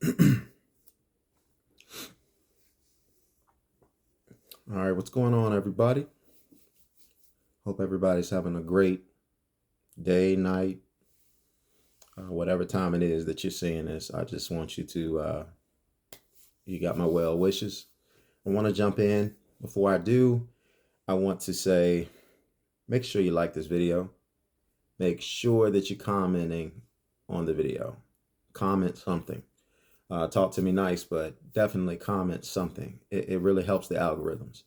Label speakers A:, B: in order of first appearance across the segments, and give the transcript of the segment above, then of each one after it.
A: All right, what's going on, everybody? Hope everybody's having a great day, night, whatever time it is that you're seeing this. I just want you to, you got my well wishes. I want to jump in. Before I do, I want to say make sure you like this video. Make sure that you're commenting on the video. Comment something. Talk to me nice, but definitely comment something. It really helps the algorithms.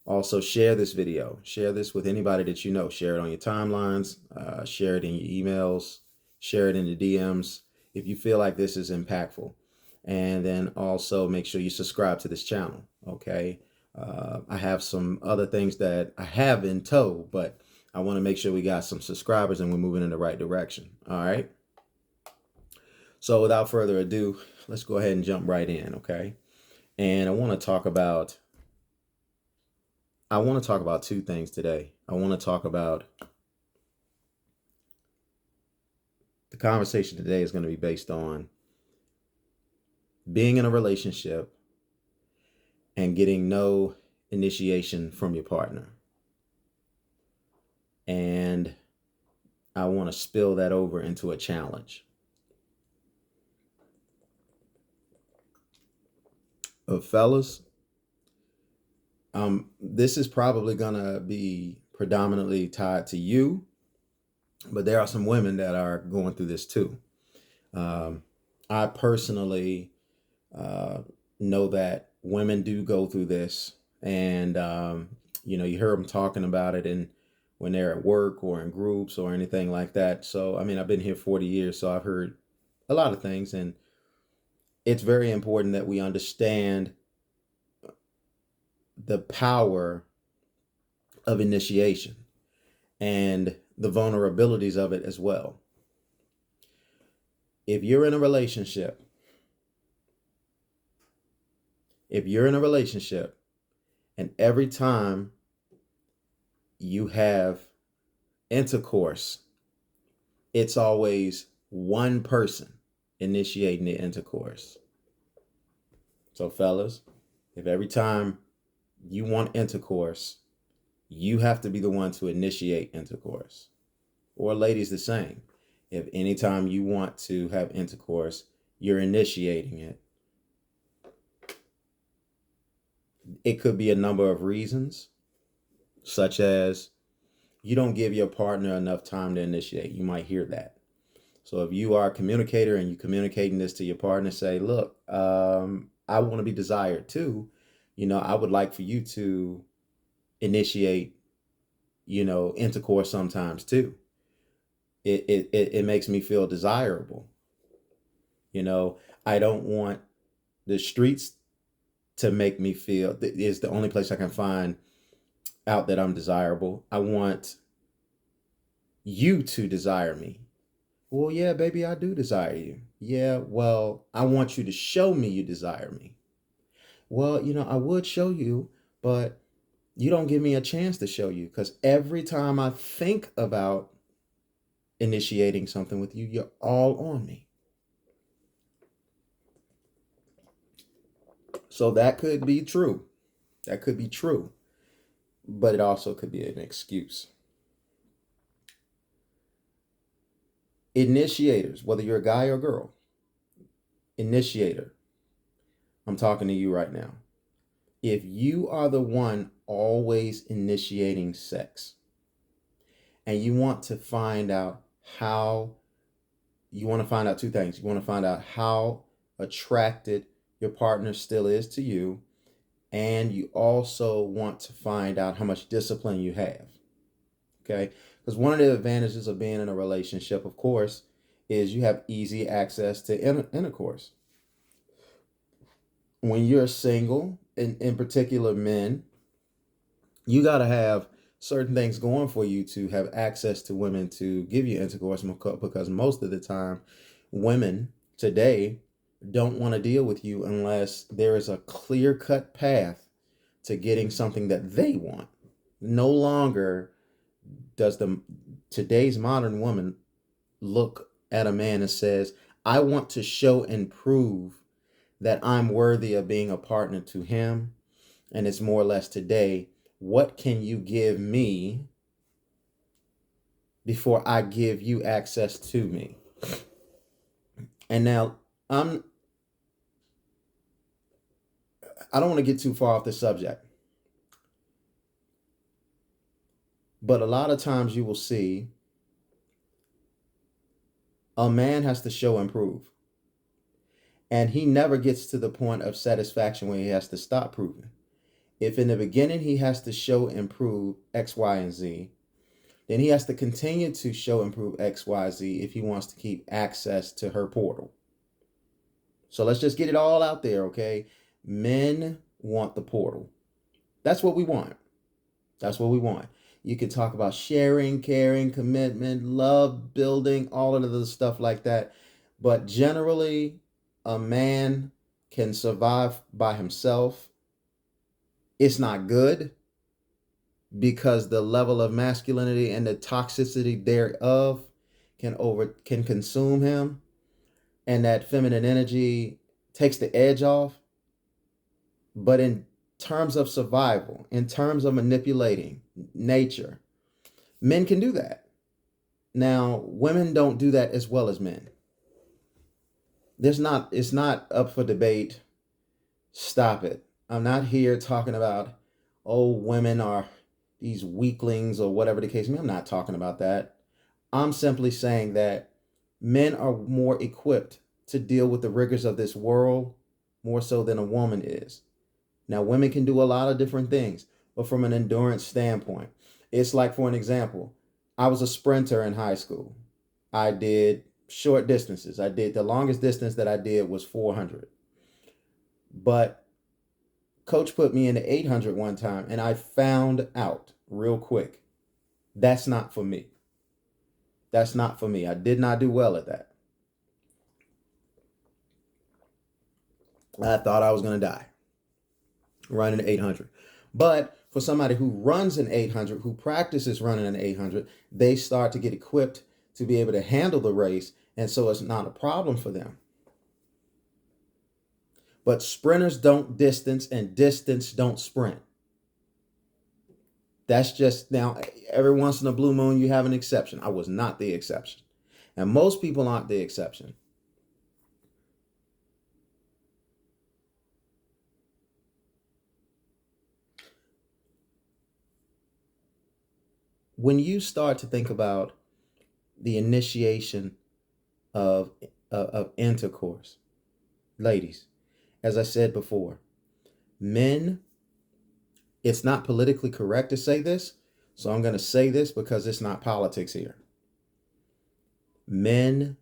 A: Also, share this video. Share this with anybody that you know. Share it on your timelines. Share it in your emails. Share it in the DMs if you feel like this is impactful. And then also make sure you subscribe to this channel. Okay. I have some other things that I have in tow, but I want to make sure we got some subscribers and we're moving in the right direction. All right. So without further ado, let's go ahead and jump right in. Okay. And I want to talk about two things today. I want to talk about the conversation today is going to be based on being in a relationship and getting no initiation from your partner. And I want to spill that over into a challenge. Fellas, this is probably going to be predominantly tied to you, but there are some women that are going through this too. I personally know that women do go through this, and you hear them talking about it and when they're at work or in groups or anything like that. So, I mean, I've been here 40 years, so I've heard a lot of things, and it's very important that we understand the power of initiation and the vulnerabilities of it as well. If you're in a relationship, and every time you have intercourse, it's always one person initiating the intercourse. So fellas, if every time you want intercourse, you have to be the one to initiate intercourse. Or ladies, the same. If anytime you want to have intercourse, you're initiating it. It could be a number of reasons, such as you don't give your partner enough time to initiate. You might hear that. So if you are a communicator and you're communicating this to your partner, say, look, I want to be desired too. I would like for you to initiate, intercourse sometimes too. It makes me feel desirable. I don't want the streets to make me feel is the only place I can find out that I'm desirable. I want you to desire me. Well, yeah, baby, I do desire you. Yeah, well, I want you to show me you desire me. Well, I would show you, but you don't give me a chance to show you, because every time I think about initiating something with you, you're all on me. So that could be true. That could be true. But it also could be an excuse. Initiators, whether you're a guy or girl, initiator, I'm talking to you right now. If you are the one always initiating sex and you want to find out two things. You want to find out how attracted your partner still is to you, and you also want to find out how much discipline you have. Okay? Because one of the advantages of being in a relationship, of course, is you have easy access to intercourse. When you're single, in particular men, you got to have certain things going for you to have access to women to give you intercourse, because most of the time women today don't want to deal with you unless there is a clear-cut path to getting something that they want. No longer does today's modern woman look at a man and says, I want to show and prove that I'm worthy of being a partner to him. And it's more or less today, what can you give me before I give you access to me? And now I don't want to get too far off the subject, but a lot of times you will see a man has to show and prove. And he never gets to the point of satisfaction when he has to stop proving. If in the beginning he has to show and prove X, Y, and Z, then he has to continue to show and prove X, Y, Z if he wants to keep access to her portal. So let's just get it all out there, okay? Men want the portal. That's what we want. That's what we want. You can talk about sharing, caring, commitment, love, building, all of the stuff like that. But generally, a man can survive by himself. It's not good because the level of masculinity and the toxicity thereof can consume him, and that feminine energy takes the edge off. But in terms of survival, in terms of manipulating nature, men can do that. Now, women don't do that as well as men. It's not up for debate. Stop it. I'm not here talking about, oh, women are these weaklings or whatever the case may be. I'm not talking about that. I'm simply saying that men are more equipped to deal with the rigors of this world more so than a woman is. Now, women can do a lot of different things, but from an endurance standpoint, it's like, for an example, I was a sprinter in high school. I did short distances. The longest distance that I did was 400. But coach put me in the 800 one time, and I found out real quick, that's not for me. That's not for me. I did not do well at that. I thought I was going to die running an 800. But for somebody who runs an 800, who practices running an 800, they start to get equipped to be able to handle the race. And so it's not a problem for them. But sprinters don't distance, and distance don't sprint. That's just, now, every once in a blue moon, you have an exception. I was not the exception. And most people aren't the exception. When you start to think about the initiation of intercourse, ladies, as I said before, men, it's not politically correct to say this, so I'm going to say this because it's not politics here. Men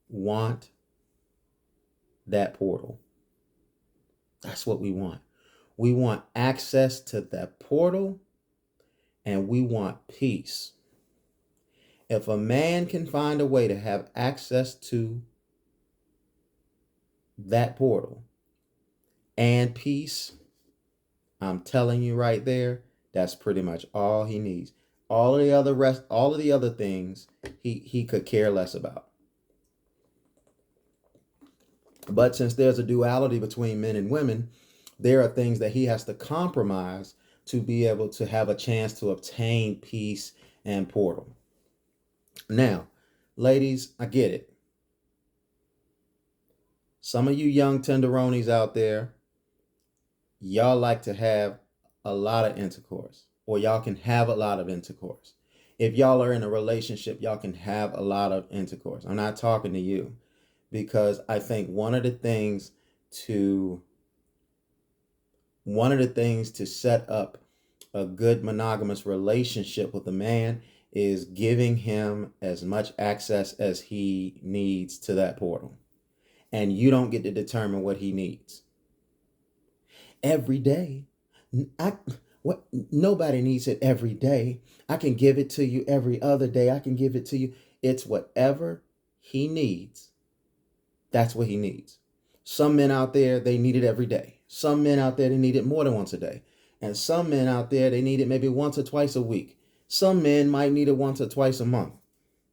A: want that portal. That's what we want. We want access to that portal, and we want peace. If a man can find a way to have access to that portal and peace, I'm telling you right there, that's pretty much all he needs. All of the other things he could care less about. But since there's a duality between men and women, there are things that he has to compromise to be able to have a chance to obtain peace and portal. Now, ladies, I get it. Some of you young tenderonis out there, y'all like to have a lot of intercourse, or y'all can have a lot of intercourse. If y'all are in a relationship, y'all can have a lot of intercourse. I'm not talking to you, because I think one of the things to set up a good monogamous relationship with a man is giving him as much access as he needs to that portal. And you don't get to determine what he needs. Every day. Nobody needs it every day. I can give it to you every other day. I can give it to you. It's whatever he needs. That's what he needs. Some men out there, they need it every day. Some men out there, they need it more than once a day. And some men out there, they need it maybe once or twice a week. Some men might need it once or twice a month.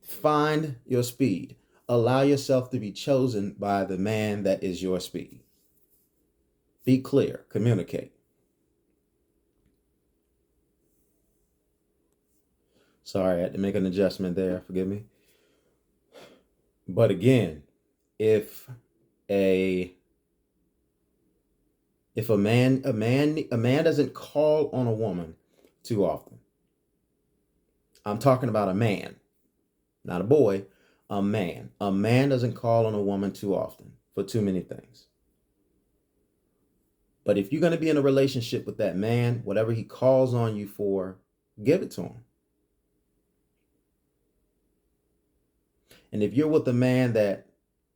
A: Find your speed. Allow yourself to be chosen by the man that is your speed. Be clear, communicate. Sorry, I had to make an adjustment there. Forgive me. But again, if a man doesn't call on a woman too often. I'm talking about a man, not a boy, a man. A man doesn't call on a woman too often for too many things. But if you're going to be in a relationship with that man, whatever he calls on you for, give it to him. And if you're with a man that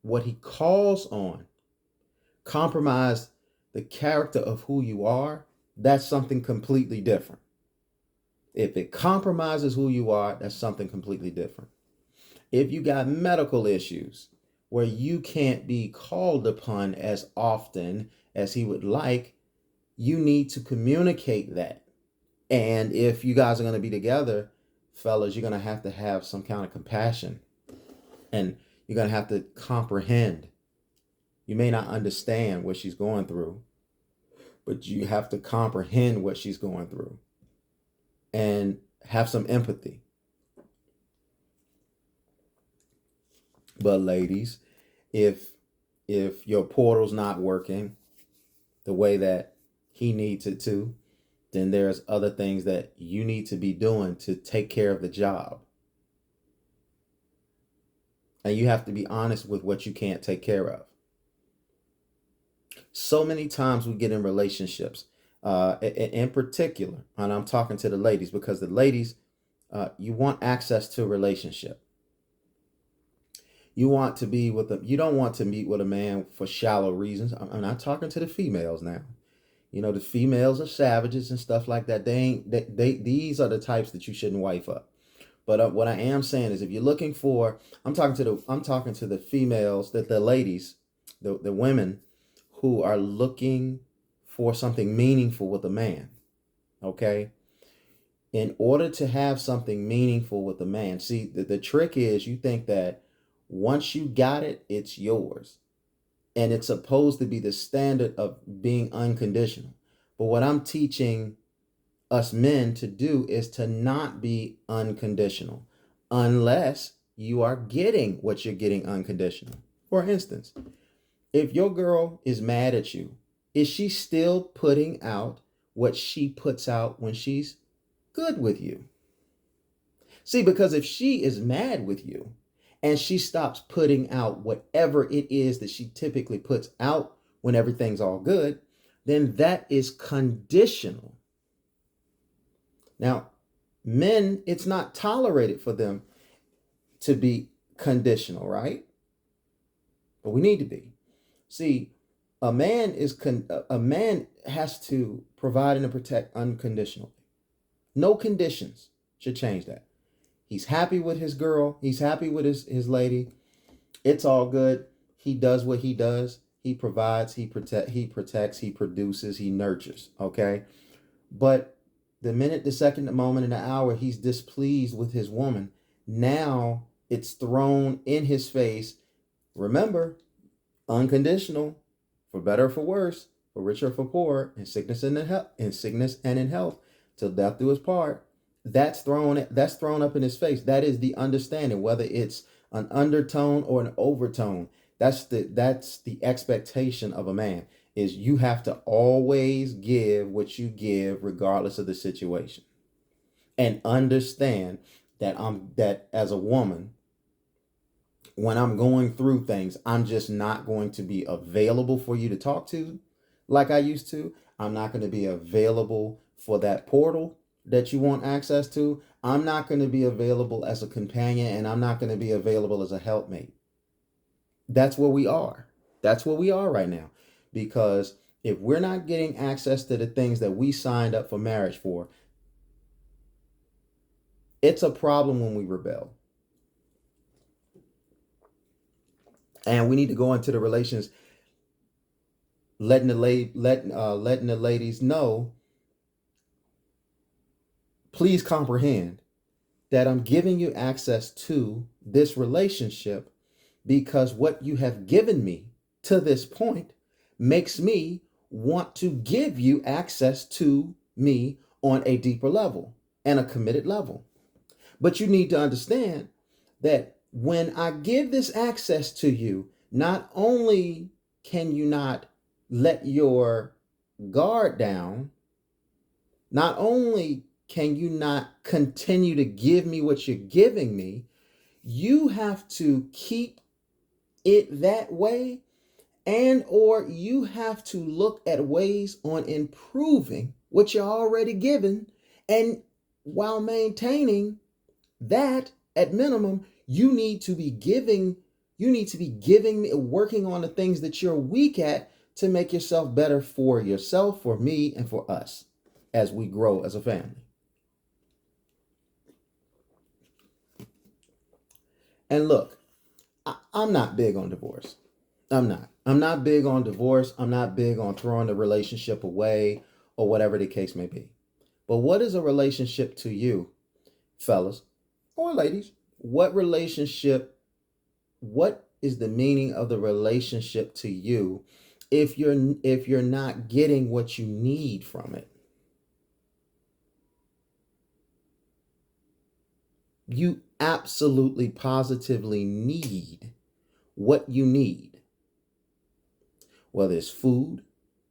A: what he calls on compromise the character of who you are, that's something completely different. If it compromises who you are, that's something completely different. If you got medical issues where you can't be called upon as often as he would like, you need to communicate that. And if you guys are going to be together, fellas, you're going to have some kind of compassion. And you're going to have to comprehend. You may not understand what she's going through, but you have to comprehend what she's going through and have some empathy. But ladies, if your portal's not working the way that he needs it to, then there's other things that you need to be doing to take care of the job. And you have to be honest with what you can't take care of. So many times we get in relationships, in particular, and I'm talking to the ladies because the ladies, you want access to a relationship. You want to be with them. You don't want to meet with a man for shallow reasons. I'm not talking to the females now. You know, the females are savages and stuff like that. These are the types that you shouldn't wife up. But what I am saying is, if you're looking for, I'm talking to the females, the ladies, the women who are looking for something meaningful with a man. Okay. In order to have something meaningful with a man, see, the trick is you think that once you got it, it's yours. And it's supposed to be the standard of being unconditional. But what I'm teaching us men to do is to not be unconditional unless you are getting what you're getting unconditional. For instance, if your girl is mad at you, is she still putting out what she puts out when she's good with you? See, because if she is mad with you and she stops putting out whatever it is that she typically puts out when everything's all good, then that is conditional. Now, men, it's not tolerated for them to be conditional, right? But we need to be. See, a man has to provide and protect unconditionally. No conditions should change that. He's happy with his girl. He's happy with his lady. It's all good. He does what he does. He provides, he protects, he produces, he nurtures. Okay. But the minute, the second, the moment, and the hour he's displeased with his woman, now it's thrown in his face. Remember, unconditional, for better or for worse, for richer or for poor, in sickness and in health, till death do us part. That's thrown up in his face. That is the understanding, whether it's an undertone or an overtone. That's the expectation of a man, is you have to always give what you give regardless of the situation. And understand that as a woman, when I'm going through things, I'm just not going to be available for you to talk to like I used to. I'm not going to be available for that portal that you want access to. I'm not going to be available as a companion, and I'm not going to be available as a helpmate. That's where we are. That's where we are right now. Because if we're not getting access to the things that we signed up for marriage for, it's a problem when we rebel. And we need to go into the relations letting the ladies know, please comprehend that I'm giving you access to this relationship because what you have given me to this point makes me want to give you access to me on a deeper level and a committed level. But you need to understand that when I give this access to you, not only can you not let your guard down, not only can you not continue to give me what you're giving me, you have to keep it that way, and or you have to look at ways on improving what you're already given, and while maintaining that at minimum, you need to be giving, working on the things that you're weak at to make yourself better for yourself, for me, and for us as we grow as a family. And look, I'm not big on divorce. I'm not. I'm not big on divorce. I'm not big on throwing the relationship away or whatever the case may be. But what is a relationship to you, fellas or ladies? What is the meaning of the relationship to you if you're not getting what you need from it? You absolutely positively need what you need, whether it's food,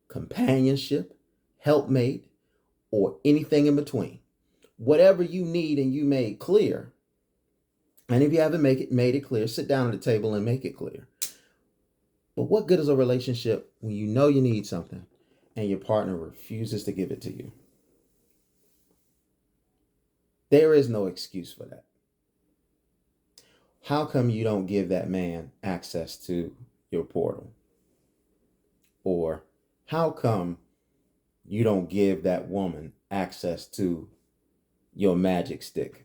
A: companionship, helpmate, or anything in between. Whatever you need and you made clear. And if you haven't made it clear, sit down at the table and make it clear. But what good is a relationship when you know you need something and your partner refuses to give it to you? There is no excuse for that. How come you don't give that man access to your portal? Or how come you don't give that woman access to your magic stick?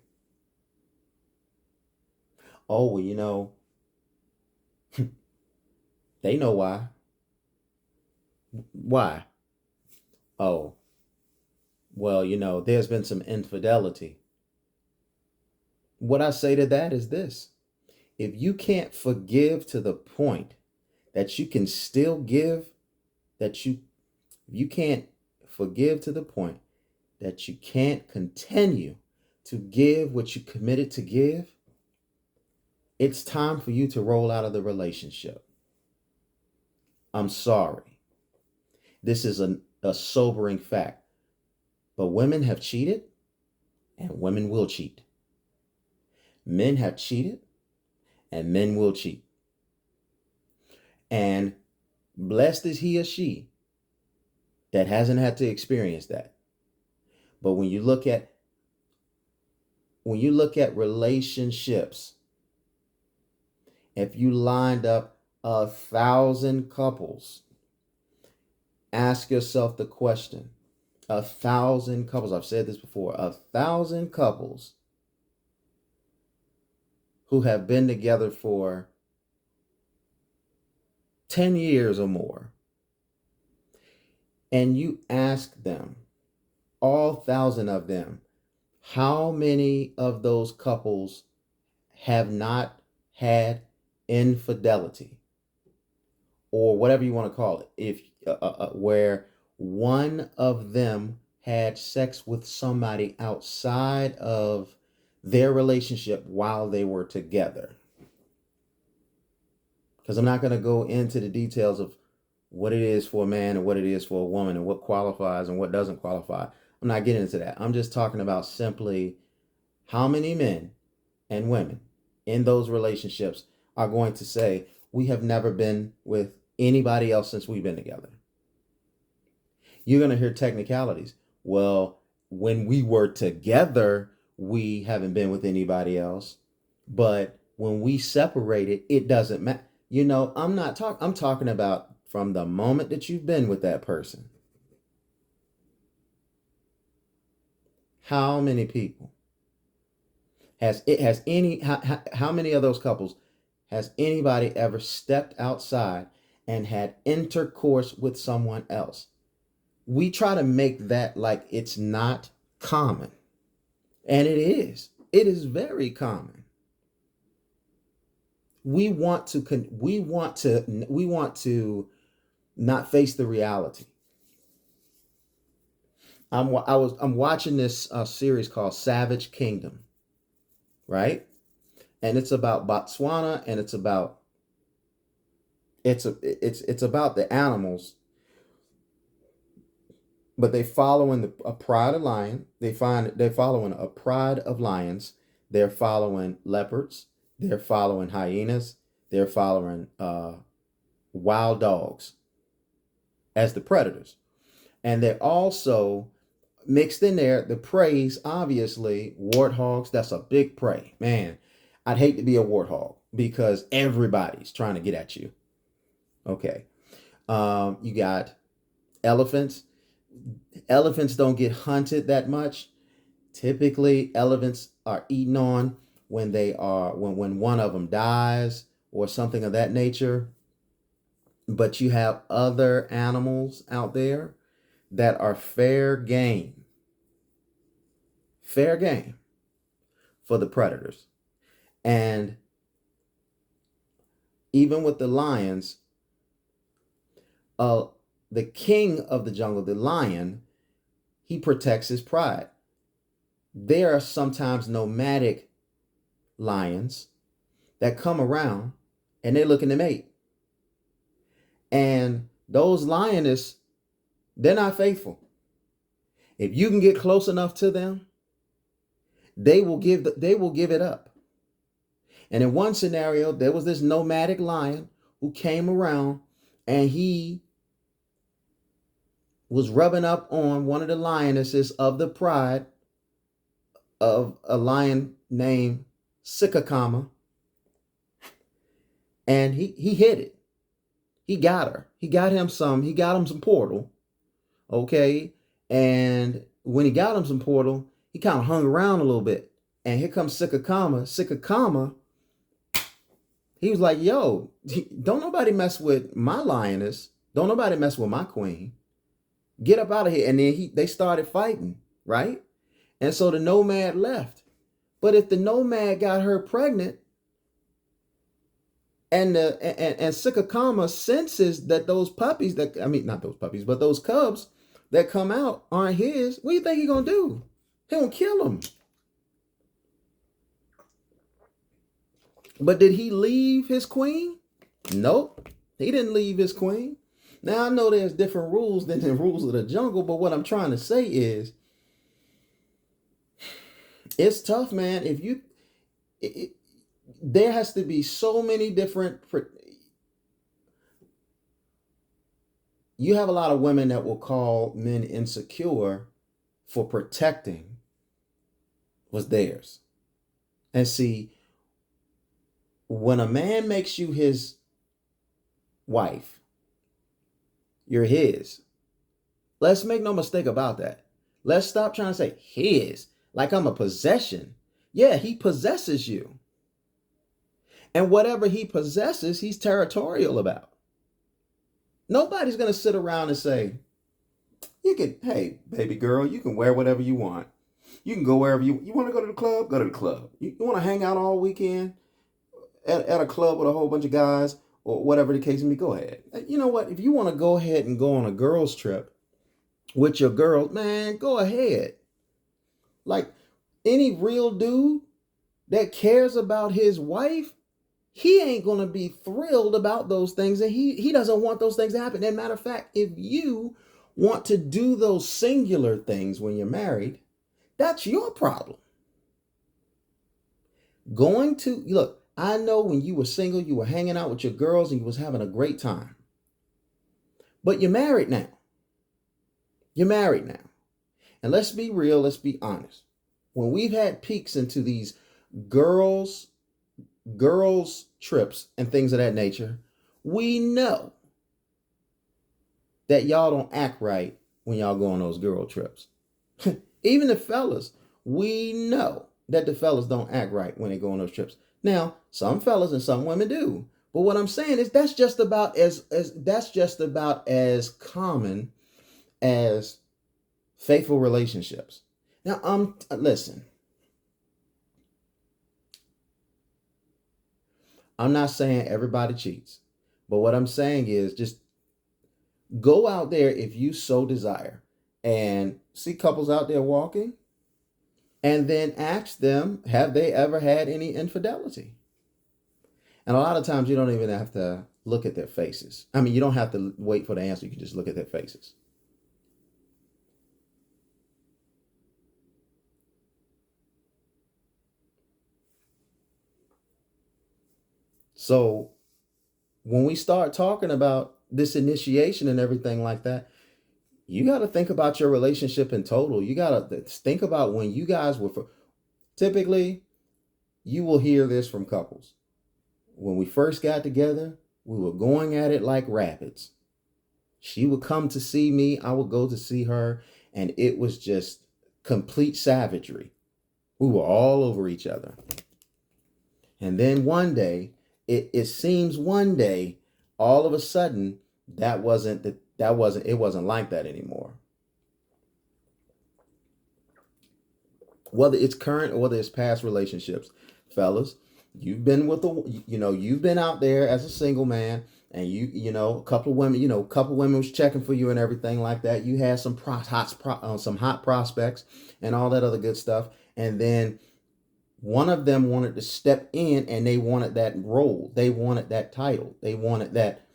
A: Oh, well, they know why. Why? Oh, well, there's been some infidelity. What I say to that is this: if you can't forgive to the point that you can still give, you can't forgive to the point that you can't continue to give what you committed to give, it's time for you to roll out of the relationship. I'm sorry. This is a sobering fact. But women have cheated, and women will cheat. Men have cheated, and men will cheat. And blessed is he or she that hasn't had to experience that. But when you look at relationships, if you lined up 1,000 couples, ask yourself the question: 1,000 couples, I've said this before, 1,000 couples who have been together for 10 years or more, and you ask them, all 1,000 of them, how many of those couples have not had infidelity, or whatever you want to call it, if where one of them had sex with somebody outside of their relationship while they were together? Because I'm not going to go into the details of what it is for a man and what it is for a woman and what qualifies and what doesn't qualify. I'm not getting into that. I'm just talking about simply how many men and women in those relationships are going to say, we have never been with anybody else since we've been together. You're going to hear technicalities. Well, when we were together, we haven't been with anybody else. But when we separated, it doesn't matter. I'm talking about from the moment that you've been with that person. How many people how many of those couples has anybody ever stepped outside and had intercourse with someone else? We try to make that like it's not common. And it is. It is very common. we want to not face the reality. I'm watching this series called Savage Kingdom, right? And it's about Botswana, and it's about the animals, but they following a pride of lion. They're following a pride of lions. They're following leopards. They're following hyenas. They're following wild dogs as the predators, and they're also mixed in there the preys. Obviously, warthogs. That's a big prey, man. I'd hate to be a warthog because everybody's trying to get at you. Okay, you got elephants. Elephants don't get hunted that much. Typically, elephants are eaten on when one of them dies or something of that nature. But you have other animals out there that are fair game for the predators. And even with the lions, the king of the jungle, the lion, he protects his pride. There are sometimes nomadic lions that come around and they're looking to mate. And those lioness, they're not faithful. If you can get close enough to them, they will give it up. And in one scenario, there was this nomadic lion who came around and he was rubbing up on one of the lionesses of the pride of a lion named Sikakama. And he hit it. He got her. He got him some portal. Okay. And when he got him some portal, he kind of hung around a little bit. And here comes Sikakama. Sikakama, he was like, yo, don't nobody mess with my lioness. Don't nobody mess with my queen. Get up out of here. And then they started fighting, right? And so the nomad left. But if the nomad got her pregnant, and Sikakama senses that those puppies not those puppies, but those cubs that come out aren't his, what do you think he's gonna do? He's gonna kill them. But did he leave his queen? Nope, he didn't leave his queen. Now I know there's different rules than the rules of the jungle, but what I'm trying to say is, it's tough, man. There has to be so many different. You have a lot of women that will call men insecure for protecting what's theirs. And see, when a man makes you his wife, you're his. Let's make no mistake about that. Let's stop trying to say his like I'm a possession. Yeah, he possesses you. And whatever he possesses, he's territorial about. Nobody's going to sit around and say, hey, baby girl, you can wear whatever you want. You can go wherever you want to go to the club, go to the club. You want to hang out all weekend at a club with a whole bunch of guys or whatever the case may be, go ahead. You know what? If you want to go ahead and go on a girls trip with your girl, man, go ahead. Like any real dude that cares about his wife, he ain't going to be thrilled about those things, and he doesn't want those things to happen. And matter of fact, if you want to do those singular things when you're married, that's your problem. Look, I know when you were single, you were hanging out with your girls and you was having a great time. But you're married now. You're married now. And let's be real, let's be honest. When we've had peeks into these girls trips and things of that nature, we know that y'all don't act right when y'all go on those girl trips. Even the fellas, we know that the fellas don't act right when they go on those trips. Now, some fellas and some women do. But what I'm saying is that's just about as common as faithful relationships. Now, listen. I'm not saying everybody cheats, but what I'm saying is just go out there if you so desire and see couples out there walking and then ask them, have they ever had any infidelity? And a lot of times you don't even have to look at their faces. I mean, you don't have to wait for the answer. You can just look at their faces. So when we start talking about this initiation and everything like that, you got to think about your relationship in total. You got to think about when you guys were, typically, you will hear this from couples. When we first got together, we were going at it like rapids. She would come to see me, I would go to see her, and it was just complete savagery. We were all over each other. And then one day, it seems one day, all of a sudden, it wasn't like that anymore. Whether it's current or whether it's past relationships, fellas, you've been you've been out there as a single man, and a couple of women was checking for you and everything like that. You had some hot prospects and all that other good stuff, and then one of them wanted to step in, and they wanted that role, they wanted that title, they wanted that,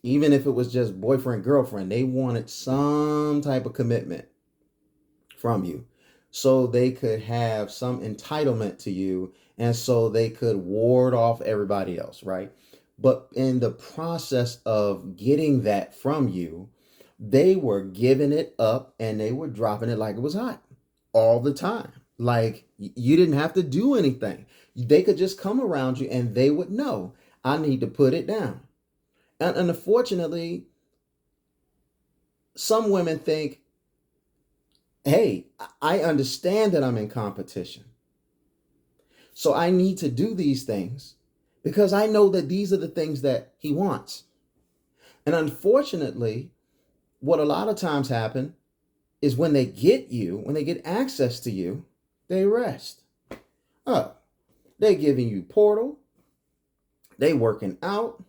A: even if it was just boyfriend girlfriend, they wanted some type of commitment from you, so they could have some entitlement to you, and so they could ward off everybody else, right? But in the process of getting that from you, they were giving it up and they were dropping it like it was hot all the time. Like you didn't have to do anything. They could just come around you and they would know, I need to put it down. And unfortunately, some women think, hey, I understand that I'm in competition, so I need to do these things because I know that these are the things that he wants. And unfortunately, what a lot of times happen is when they get access to you, they rest. Oh, they giving you portal. They working out.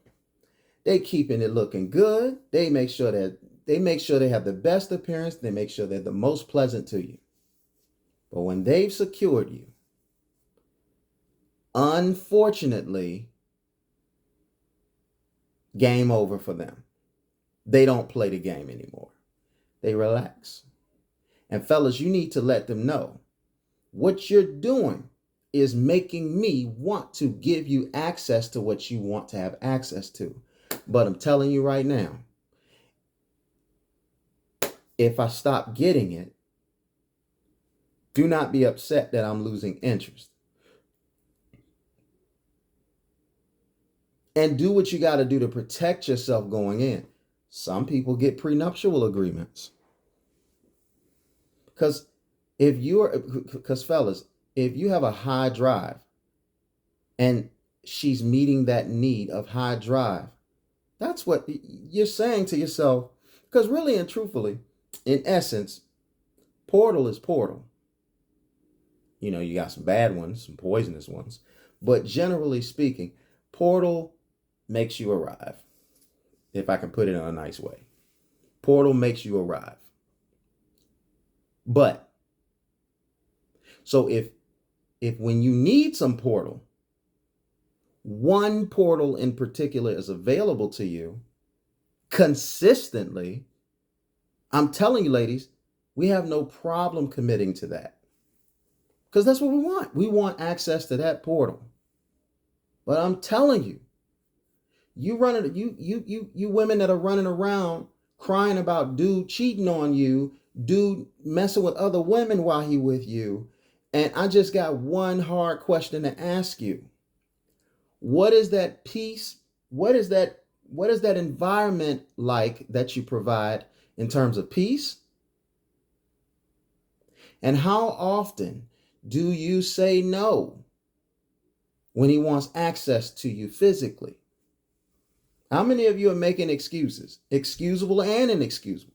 A: They keeping it looking good. They make sure they have the best appearance. They make sure they're the most pleasant to you. But when they've secured you, unfortunately, game over for them. They don't play the game anymore. They relax. And fellas, you need to let them know what you're doing is making me want to give you access to what you want to have access to. But I'm telling you right now, if I stop getting it, do not be upset that I'm losing interest. And do what you got to do to protect yourself going in. Some people get prenuptial agreements. Because fellas, if you have a high drive and she's meeting that need of high drive, that's what you're saying to yourself. Because really and truthfully, in essence, portal is portal. You got some bad ones, some poisonous ones. But generally speaking, portal makes you arrive. If I can put it in a nice way. Portal makes you arrive. But, so if when you need some portal, one portal in particular is available to you consistently, I'm telling you, ladies, we have no problem committing to that. Because that's what we want. We want access to that portal. But I'm telling you, you women that are running around crying about dude cheating on you, dude messing with other women while he with you. And I just got one hard question to ask you. What is that peace? What is that environment like that you provide in terms of peace? And how often do you say no when he wants access to you physically? How many of you are making excuses? Excusable and inexcusable.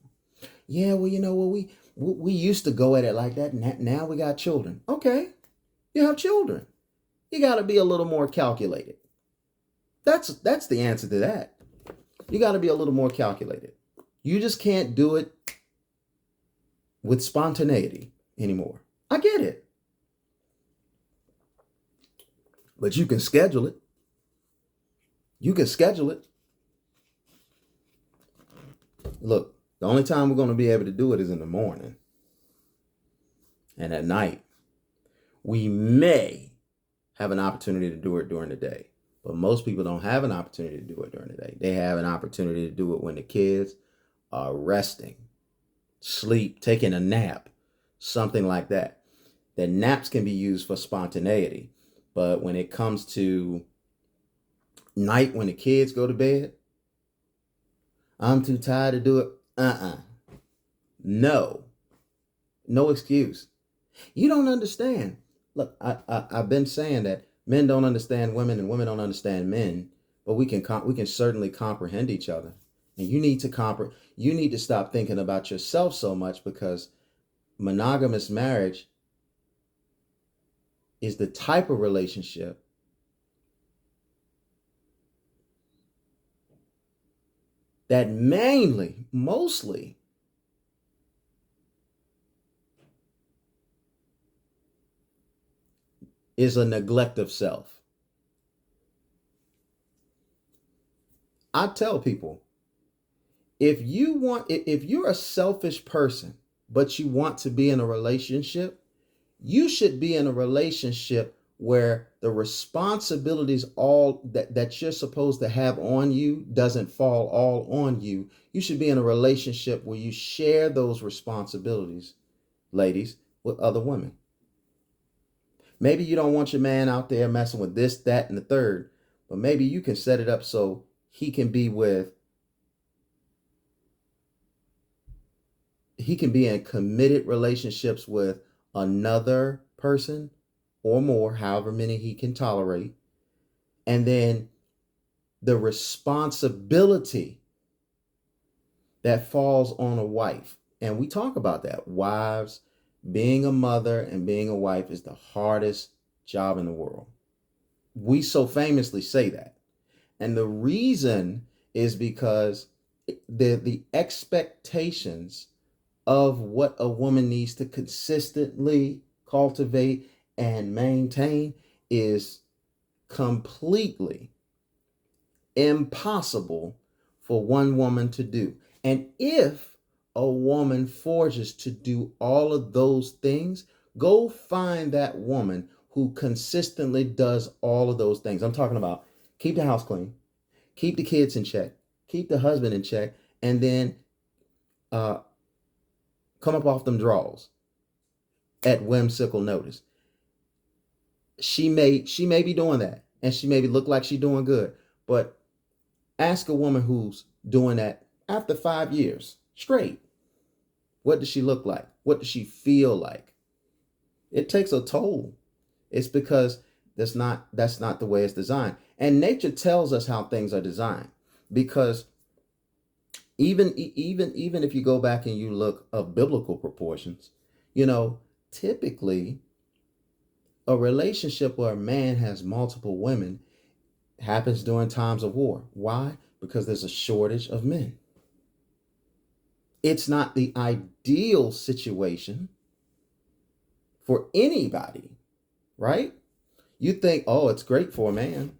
A: Yeah, well, we used to go at it like that, and now we got children. Okay, you have children. You got to be a little more calculated. That's the answer to that. You got to be a little more calculated. You just can't do it with spontaneity anymore. I get it. But you can schedule it. You can schedule it. Look, the only time we're going to be able to do it is in the morning. And at night, we may have an opportunity to do it during the day. But most people don't have an opportunity to do it during the day. They have an opportunity to do it when the kids are resting, sleep, taking a nap, something like that. The naps can be used for spontaneity. But when it comes to night when the kids go to bed, I'm too tired to do it. No excuse. You don't understand. Look, I've been saying that men don't understand women and women don't understand men, but we can certainly comprehend each other. And you need to stop thinking about yourself so much, because monogamous marriage is the type of relationship that mostly is a neglect of self. I tell people, if you're a selfish person, but you want to be in a relationship, you should be in a relationship where the responsibilities all that you're supposed to have on you doesn't fall all on you. You should be in a relationship where you share those responsibilities, ladies, with other women. Maybe you don't want your man out there messing with this, that, and the third, but maybe you can set it up so he can be in committed relationships with another person or more, however many he can tolerate. And then the responsibility that falls on a wife. And we talk about that. Wives, being a mother and being a wife is the hardest job in the world. We so famously say that. And the reason is because the expectations of what a woman needs to consistently cultivate and maintain is completely impossible for one woman to do. And if a woman forges to do all of those things, go find that woman who consistently does all of those things. I'm talking about keep the house clean, keep the kids in check, keep the husband in check, and then come up off them draws at whimsical notice. She may be doing that, and she may look like she's doing good, but ask a woman who's doing that after 5 years straight. What does she look like? What does she feel like? It takes a toll. It's because that's not the way it's designed. And nature tells us how things are designed, because even if you go back and you look of biblical proportions, typically a relationship where a man has multiple women happens during times of war. Why? Because there's a shortage of men. It's not the ideal situation for anybody, right? You think, oh, it's great for a man.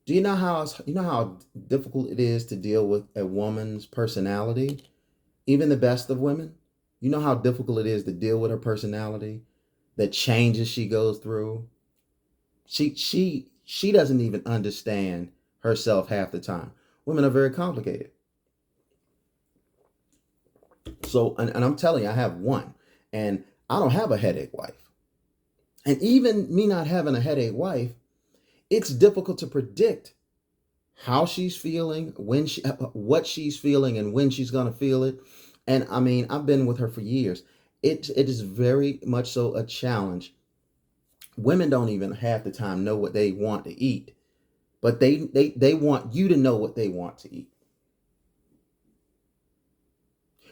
A: Do you know how difficult it is to deal with a woman's personality? Even the best of women, you know how difficult it is to deal with her personality, the changes she goes through. She doesn't even understand herself half the time. Women are very complicated. So, and I'm telling you, I have one, and I don't have a headache wife. And even me not having a headache wife, it's difficult to predict how she's feeling, what she's feeling, and when she's gonna feel it. And I mean, I've been with her for years. It is very much so a challenge. Women don't even half the time know what they want to eat, but they want you to know what they want to eat.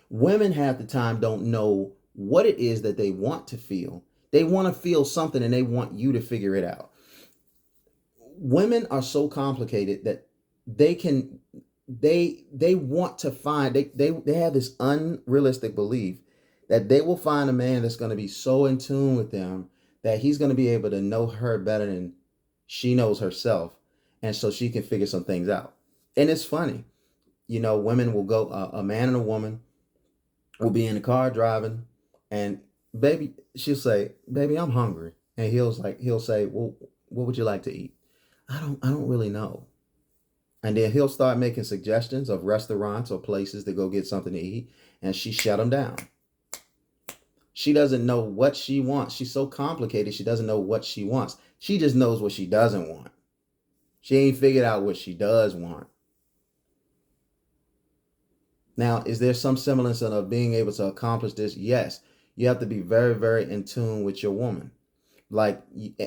A: Women half the time don't know what it is that they want to feel. They want to feel something and they want you to figure it out. women are so complicated that they can they want to find they have this unrealistic belief that they will find a man that's going to be so in tune with them that he's going to be able to know her better than she knows herself, and so she can figure some things out. And it's funny, women will go, a man and a woman will be in the car driving, and baby, she'll say, "Baby, I'm hungry," and he'll say, "Well, what would you like to eat?" I don't really know. And then he'll start making suggestions of restaurants or places to go get something to eat, and she shut him down. She doesn't know what she wants. She's so complicated, she doesn't know what she wants. She just knows what she doesn't want. She ain't figured out what she does want. Now, is there some semblance of being able to accomplish this? Yes. You have to be very, very in tune with your woman. Like,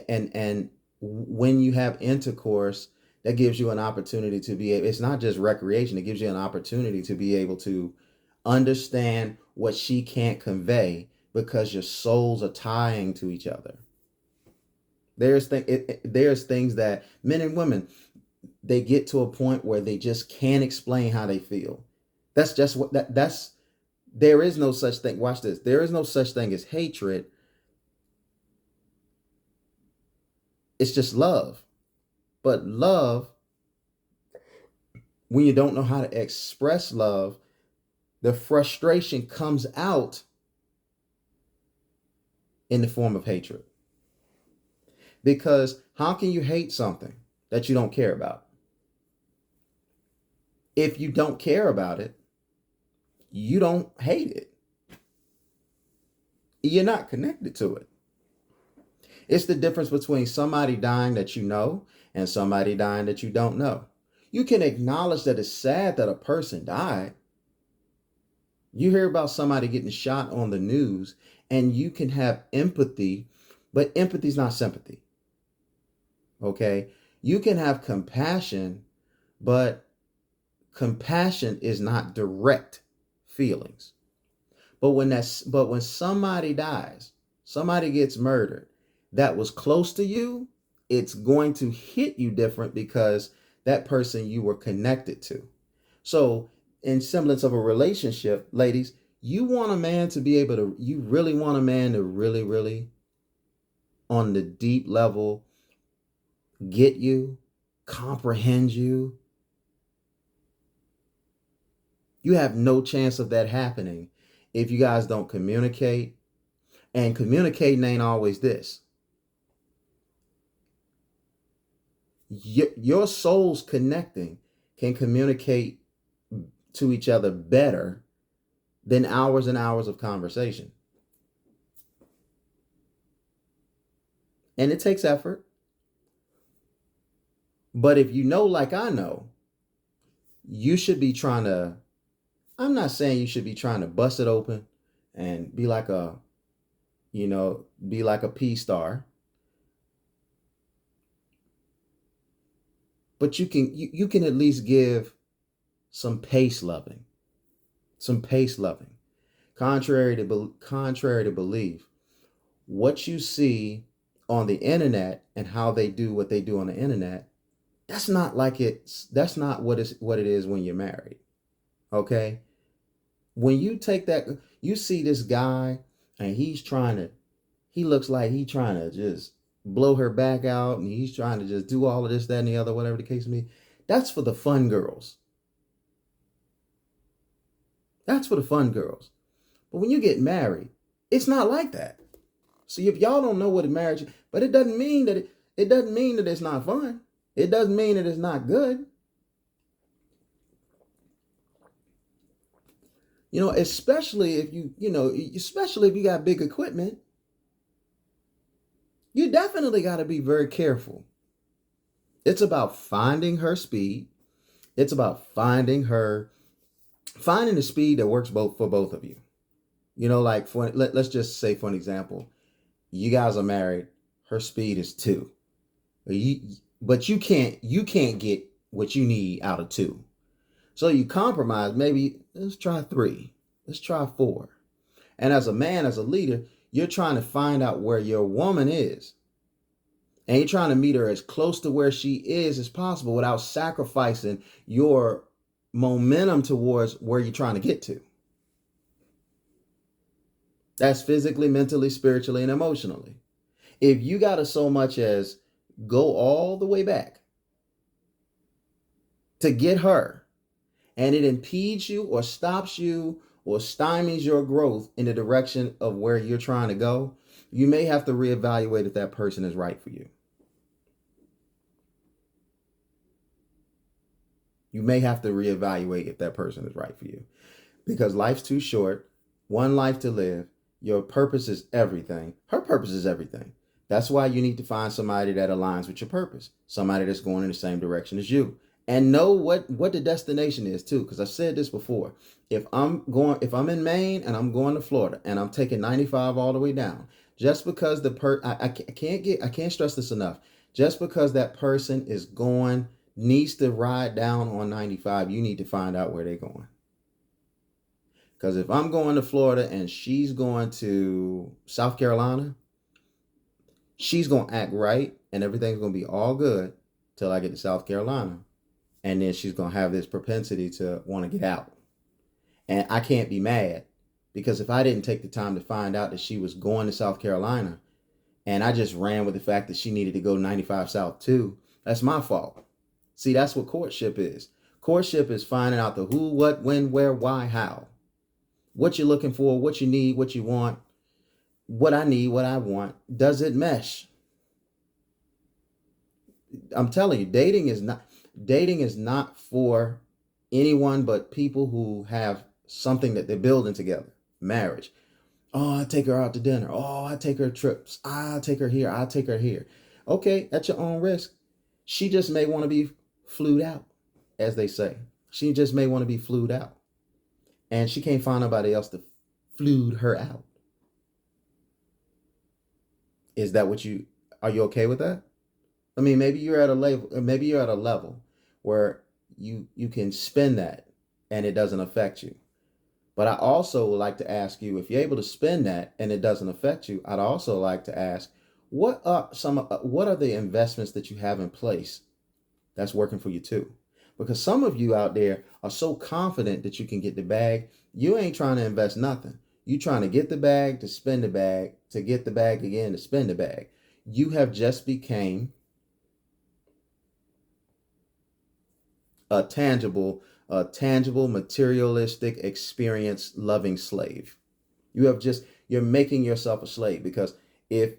A: and when you have intercourse, that gives you an opportunity to be able, it's not just recreation, it gives you an opportunity to be able to understand what she can't convey because your souls are tying to each other. There's things that men and women, they get to a point where they just can't explain how they feel. That's just what that's there is no such thing. Watch this. There is no such thing as hatred. It's just love. But love, when you don't know how to express love, the frustration comes out in the form of hatred. Because how can you hate something that you don't care about? If you don't care about it, you don't hate it. You're not connected to it. It's the difference between somebody dying that you know and somebody dying that you don't know. You can acknowledge that it's sad that a person died. You hear about somebody getting shot on the news and you can have empathy, but empathy is not sympathy. Okay? You can have compassion, but compassion is not direct feelings. But when somebody dies, somebody gets murdered that was close to you, it's going to hit you different because that person you were connected to. So in semblance of a relationship, ladies, you want a man to be able to, you really want a man to really, really on the deep level get you, comprehend you. You have no chance of that happening if you guys don't communicate. And communicating ain't always this. Your souls connecting can communicate to each other better than hours and hours of conversation. And it takes effort. But if you know, like I know, you should be trying to, I'm not saying you should be trying to bust it open and be like a, be like a P-star. But you can at least give some pace loving. Some pace loving. Contrary to belief, what you see on the internet and how they do what they do on the internet, that's not what it is when you're married. Okay? When you take that, you see this guy and he looks like he's trying to just blow her back out and he's trying to just do all of this, that, and the other, whatever the case may be. That's for the fun girls. That's for the fun girls. But when you get married, it's not like that. See, if y'all don't know what a marriage is, but it doesn't mean that it doesn't mean that it's not fun. It doesn't mean that it's not good. Especially if especially if you got big equipment, you definitely got to be very careful. It's about finding her speed. It's about finding the speed that works for both of you. Like let's just say, for an example, you guys are married. Her speed is 2, but you can't get what you need out of 2. So you compromise. Maybe let's try 3. Let's try 4. And as a man, as a leader, you're trying to find out where your woman is. And you're trying to meet her as close to where she is as possible without sacrificing your momentum towards where you're trying to get to. That's physically, mentally, spiritually, and emotionally. If you got to so much as go all the way back to get her, and it impedes you or stops you or stymies your growth in the direction of where you're trying to go, you may have to reevaluate if that person is right for you. You may have to reevaluate if that person is right for you, because life's too short, one life to live. Your purpose is everything. Her purpose is everything. That's why you need to find somebody that aligns with your purpose, somebody that's going in the same direction as you, and know what the destination is too. Because I've said this before. If I'm in Maine and I'm going to Florida and I'm taking 95 all the way down, just because I can't stress this enough. Just because that person needs to ride down on 95, you need to find out where they're going. Because if I'm going to Florida and she's going to South Carolina, she's going to act right and everything's going to be all good till I get to South Carolina. And then she's going to have this propensity to want to get out. And I can't be mad, because if I didn't take the time to find out that she was going to South Carolina and I just ran with the fact that she needed to go 95 South too, that's my fault. See, that's what courtship is. Courtship is finding out the who, what, when, where, why, how. What you're looking for, what you need, what you want, what I need, what I want. Does it mesh? I'm telling you, dating is not for anyone but people who have something that they're building together. Marriage. Oh, I take her out to dinner. Oh, I take her trips. I'll take her here. I'll take her here. Okay, at your own risk. She just may want to be flued out, as they say. She just may want to be flued out. And she can't find nobody else to flued her out. Is that are you okay with that? I mean, maybe you're at a level where you can spend that and it doesn't affect you. But I also would like to ask you, if you're able to spend that and it doesn't affect you, I'd also like to ask, what are the investments that you have in place that's working for you too? Because some of you out there are so confident that you can get the bag, you ain't trying to invest nothing. You trying to get the bag, to spend the bag, to get the bag again, to spend the bag. You have just became a tangible, materialistic, experience loving slave. You're making yourself a slave, because if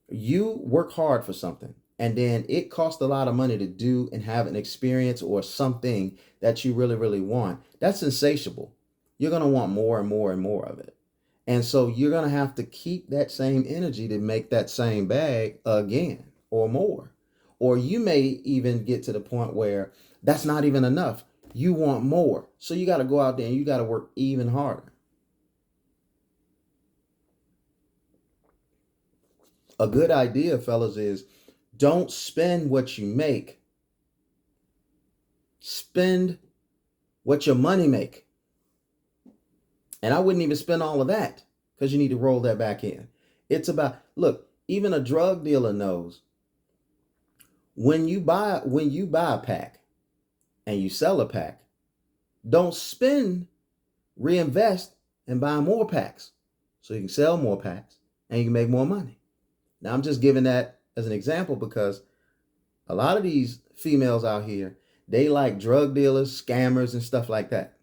A: you work hard for something and then it costs a lot of money to do and have an experience or something that you really, really want, that's insatiable. You're going to want more and more and more of it. And so you're going to have to keep that same energy to make that same bag again or more. Or you may even get to the point where that's not even enough. You want more. So you got to go out there and you got to work even harder. A good idea, fellas, is don't spend what you make. Spend what your money make. And I wouldn't even spend all of that, because you need to roll that back in. It's about, look, even a drug dealer knows when you buy a pack and you sell a pack, don't reinvest and buy more packs so you can sell more packs and you can make more money. Now, I'm just giving that as an example because a lot of these females out here, they like drug dealers, scammers, and stuff like that.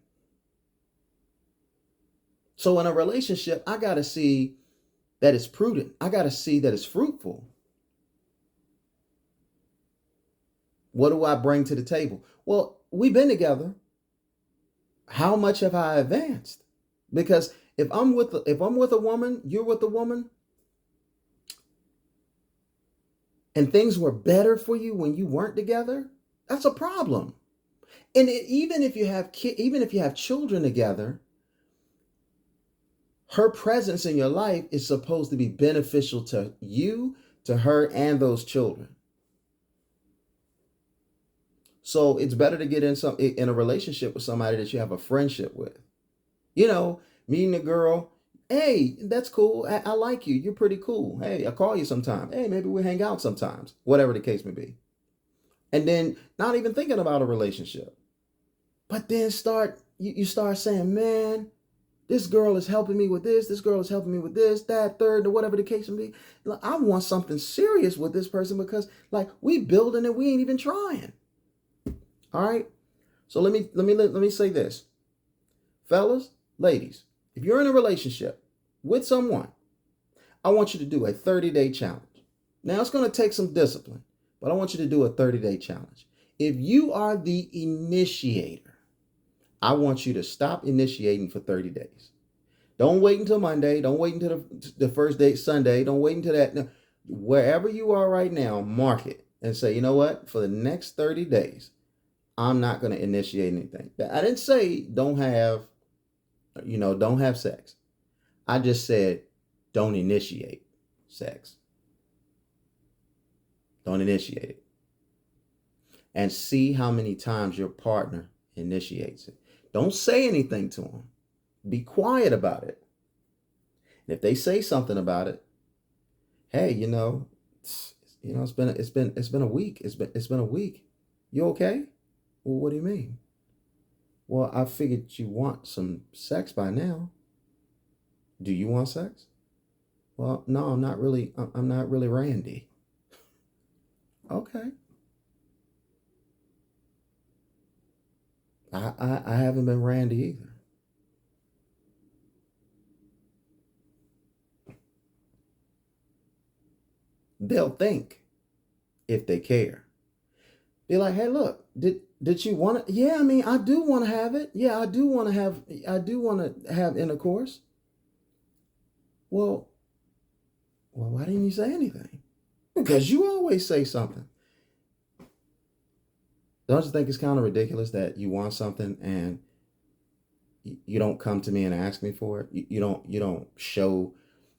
A: So in a relationship, I got to see that it's prudent. I got to see that it's fruitful. What do I bring to the table? Well, we've been together. How much have I advanced? Because if I'm with a woman, you're with a woman, and things were better for you when you weren't together, that's a problem. And even if you have children together, her presence in your life is supposed to be beneficial to you, to her, and those children. So it's better to get in a relationship with somebody that you have a friendship with. You know, meeting a girl, Hey, that's cool. I like you. You're pretty cool. Hey, I call you sometime. Hey, maybe we hang out sometimes. Whatever the case may be. And then not even thinking about a relationship. But then you start saying, man, this girl is helping me with this girl is helping me with this, that, third, or whatever the case may be. Like, I want something serious with this person because like we building and we ain't even trying. All right. So let me say this. Fellas, ladies, if you're in a relationship with someone, I want you to do a 30-day challenge. Now it's going to take some discipline, but I want you to do a 30-day challenge. If you are the initiator, I want you to stop initiating for 30 days. Don't wait until Monday. Don't wait until the first day, Sunday. Don't wait until that. No. Wherever you are right now, mark it and say, you know what? For the next 30 days, I'm not going to initiate anything. I didn't say don't have sex. I just said don't initiate sex. Don't initiate it. And see how many times your partner initiates it. Don't say anything to them. Be quiet about it. And if they say something about it, hey, it's been a week. It's been a week. You okay? Well, what do you mean? Well, I figured you want some sex by now. Do you want sex? Well, no, I'm not really. I'm not really Randy. Okay. I haven't been Randy either. They'll think if they care. Be like, hey, look, did you want to? Yeah, I mean, I do want to have it. Yeah, I do want to have intercourse. Well, why didn't you say anything? Because you always say something. Don't you think it's kind of ridiculous that you want something and you don't come to me and ask me for it? You don't show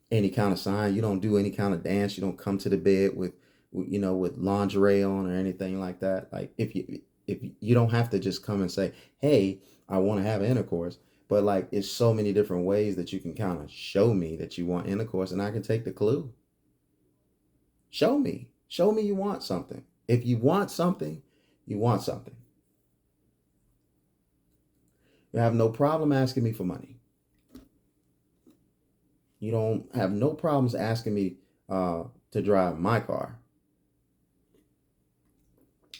A: any kind of sign. You don't do any kind of dance. You don't come to the bed with lingerie on or anything like that. Like if you don't have to just come and say, hey, I want to have intercourse. But like it's so many different ways that you can kind of show me that you want intercourse, and I can take the clue. Show me. Show me you want something. If you want something, you want something. You have no problem asking me for money. You don't have no problems asking me to drive my car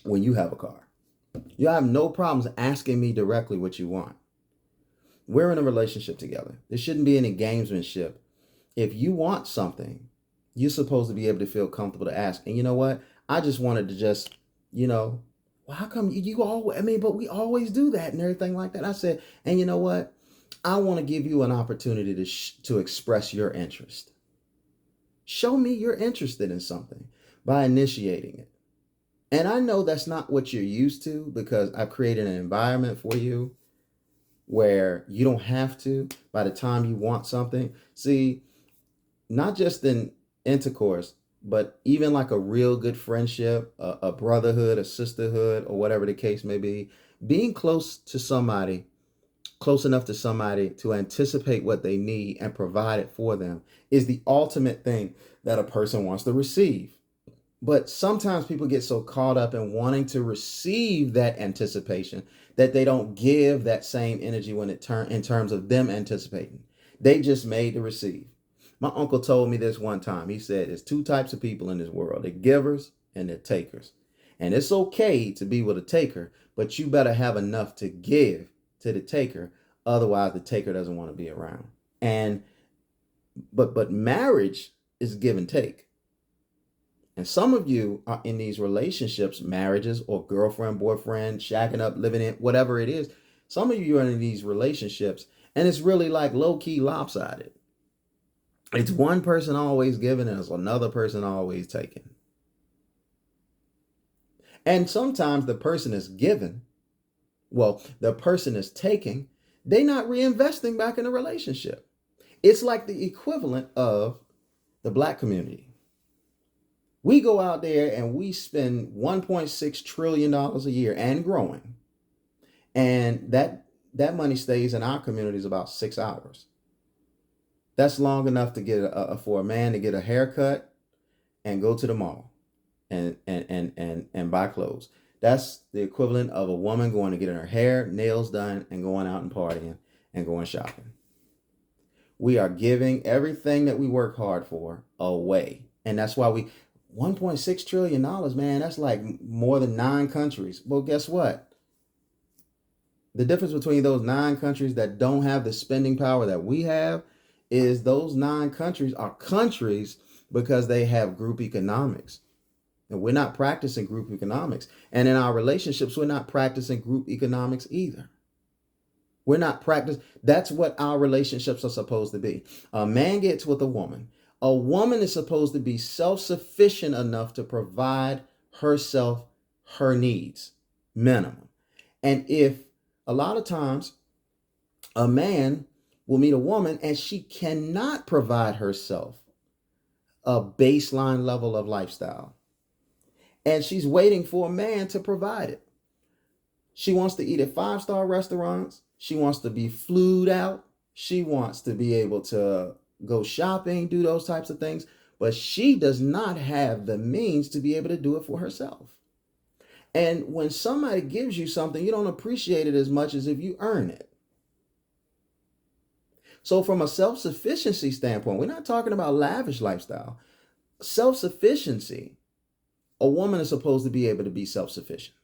A: when you have a car. You have no problems asking me directly what you want. We're in a relationship together. There shouldn't be any gamesmanship. If you want something, you're supposed to be able to feel comfortable to ask. And you know what? I just wanted to well, how come you always, but we always do that and everything like that. I said, and you know what? I want to give you an opportunity to express your interest. Show me you're interested in something by initiating it. And I know that's not what you're used to because I've created an environment for you where you don't have to by the time you want something. See, not just in intercourse, but even like a real good friendship, a brotherhood, a sisterhood, or whatever the case may be, being close enough to somebody to anticipate what they need and provide it for them is the ultimate thing that a person wants to receive. But sometimes people get so caught up in wanting to receive that anticipation that they don't give that same energy when in terms of them anticipating. They just made to receive. My uncle told me this one time. He said there's two types of people in this world, the givers and the takers. And it's okay to be with a taker, but you better have enough to give to the taker. Otherwise, the taker doesn't want to be around. And but marriage is give and take. And some of you are in these relationships, marriages or girlfriend, boyfriend, shacking up, living in, whatever it is. Some of you are in these relationships and it's really like low-key lopsided. It's one person always giving and it's another person always taking. And sometimes the person is giving, the person is taking, they're not reinvesting back in the relationship. It's like the equivalent of the Black community. We go out there and we spend $1.6 trillion a year and growing. And that money stays in our communities about 6 hours. That's long enough to get for a man to get a haircut and go to the mall and buy clothes. That's the equivalent of a woman going to get her hair, nails done, and going out and partying and going shopping. We are giving everything that we work hard for away. And that's why we $1.6 trillion, man, that's like more than 9 countries. Well, guess what? The difference between those 9 countries that don't have the spending power that we have is those 9 countries are countries because they have group economics. And we're not practicing group economics. And in our relationships, we're not practicing group economics either. We're not practicing. That's what our relationships are supposed to be. A man gets with a woman. A woman is supposed to be self-sufficient enough to provide herself her needs, minimum. And if a lot of times a man will meet a woman and she cannot provide herself a baseline level of lifestyle, and she's waiting for a man to provide it. She wants to eat at 5-star restaurants. She wants to be flued out. She wants to be able to go shopping, do those types of things. But she does not have the means to be able to do it for herself. And when somebody gives you something, you don't appreciate it as much as if you earn it. So from a self-sufficiency standpoint, we're not talking about lavish lifestyle. Self-sufficiency, a woman is supposed to be able to be self-sufficient.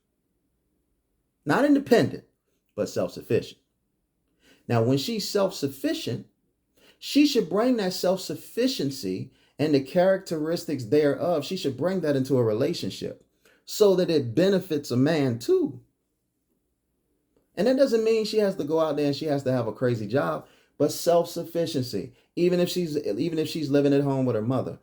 A: Not independent, but self-sufficient. Now, when she's self-sufficient, she should bring that self-sufficiency and the characteristics thereof, she should bring that into a relationship so that it benefits a man too. And that doesn't mean she has to go out there and she has to have a crazy job, but self-sufficiency, even if she's living at home with her mother,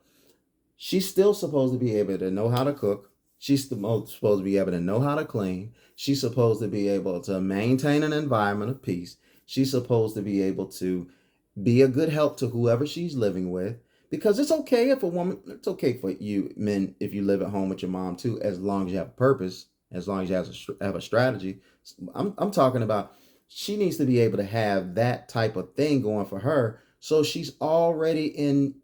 A: she's still supposed to be able to know how to cook. She's supposed to be able to know how to clean. She's supposed to be able to maintain an environment of peace. She's supposed to be able to be a good help to whoever she's living with. Because it's okay if a woman, it's okay for you men if you live at home with your mom too, as long as you have a purpose, as long as you have a strategy. I'm talking about she needs to be able to have that type of thing going for her. So she's already in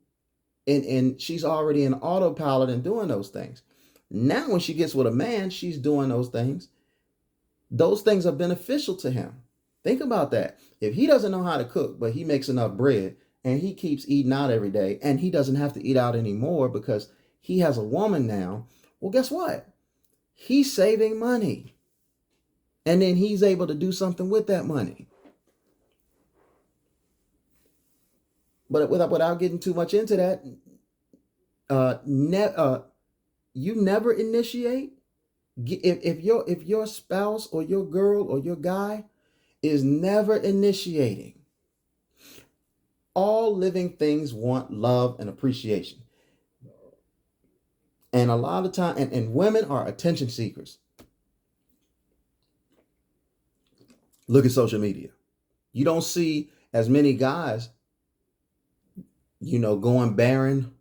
A: she's already in autopilot and doing those things. Now, when she gets with a man, she's doing those things. Those things are beneficial to him. Think about that. If he doesn't know how to cook, but he makes enough bread and he keeps eating out every day and he doesn't have to eat out anymore because he has a woman now, well, guess what? He's saving money. And then he's able to do something with that money. But without getting too much into that, you never initiate. If your spouse or your girl or your guy is never initiating, all living things want love and appreciation. And a lot of time, and women are attention seekers. Look at social media. You don't see as many guys, going barren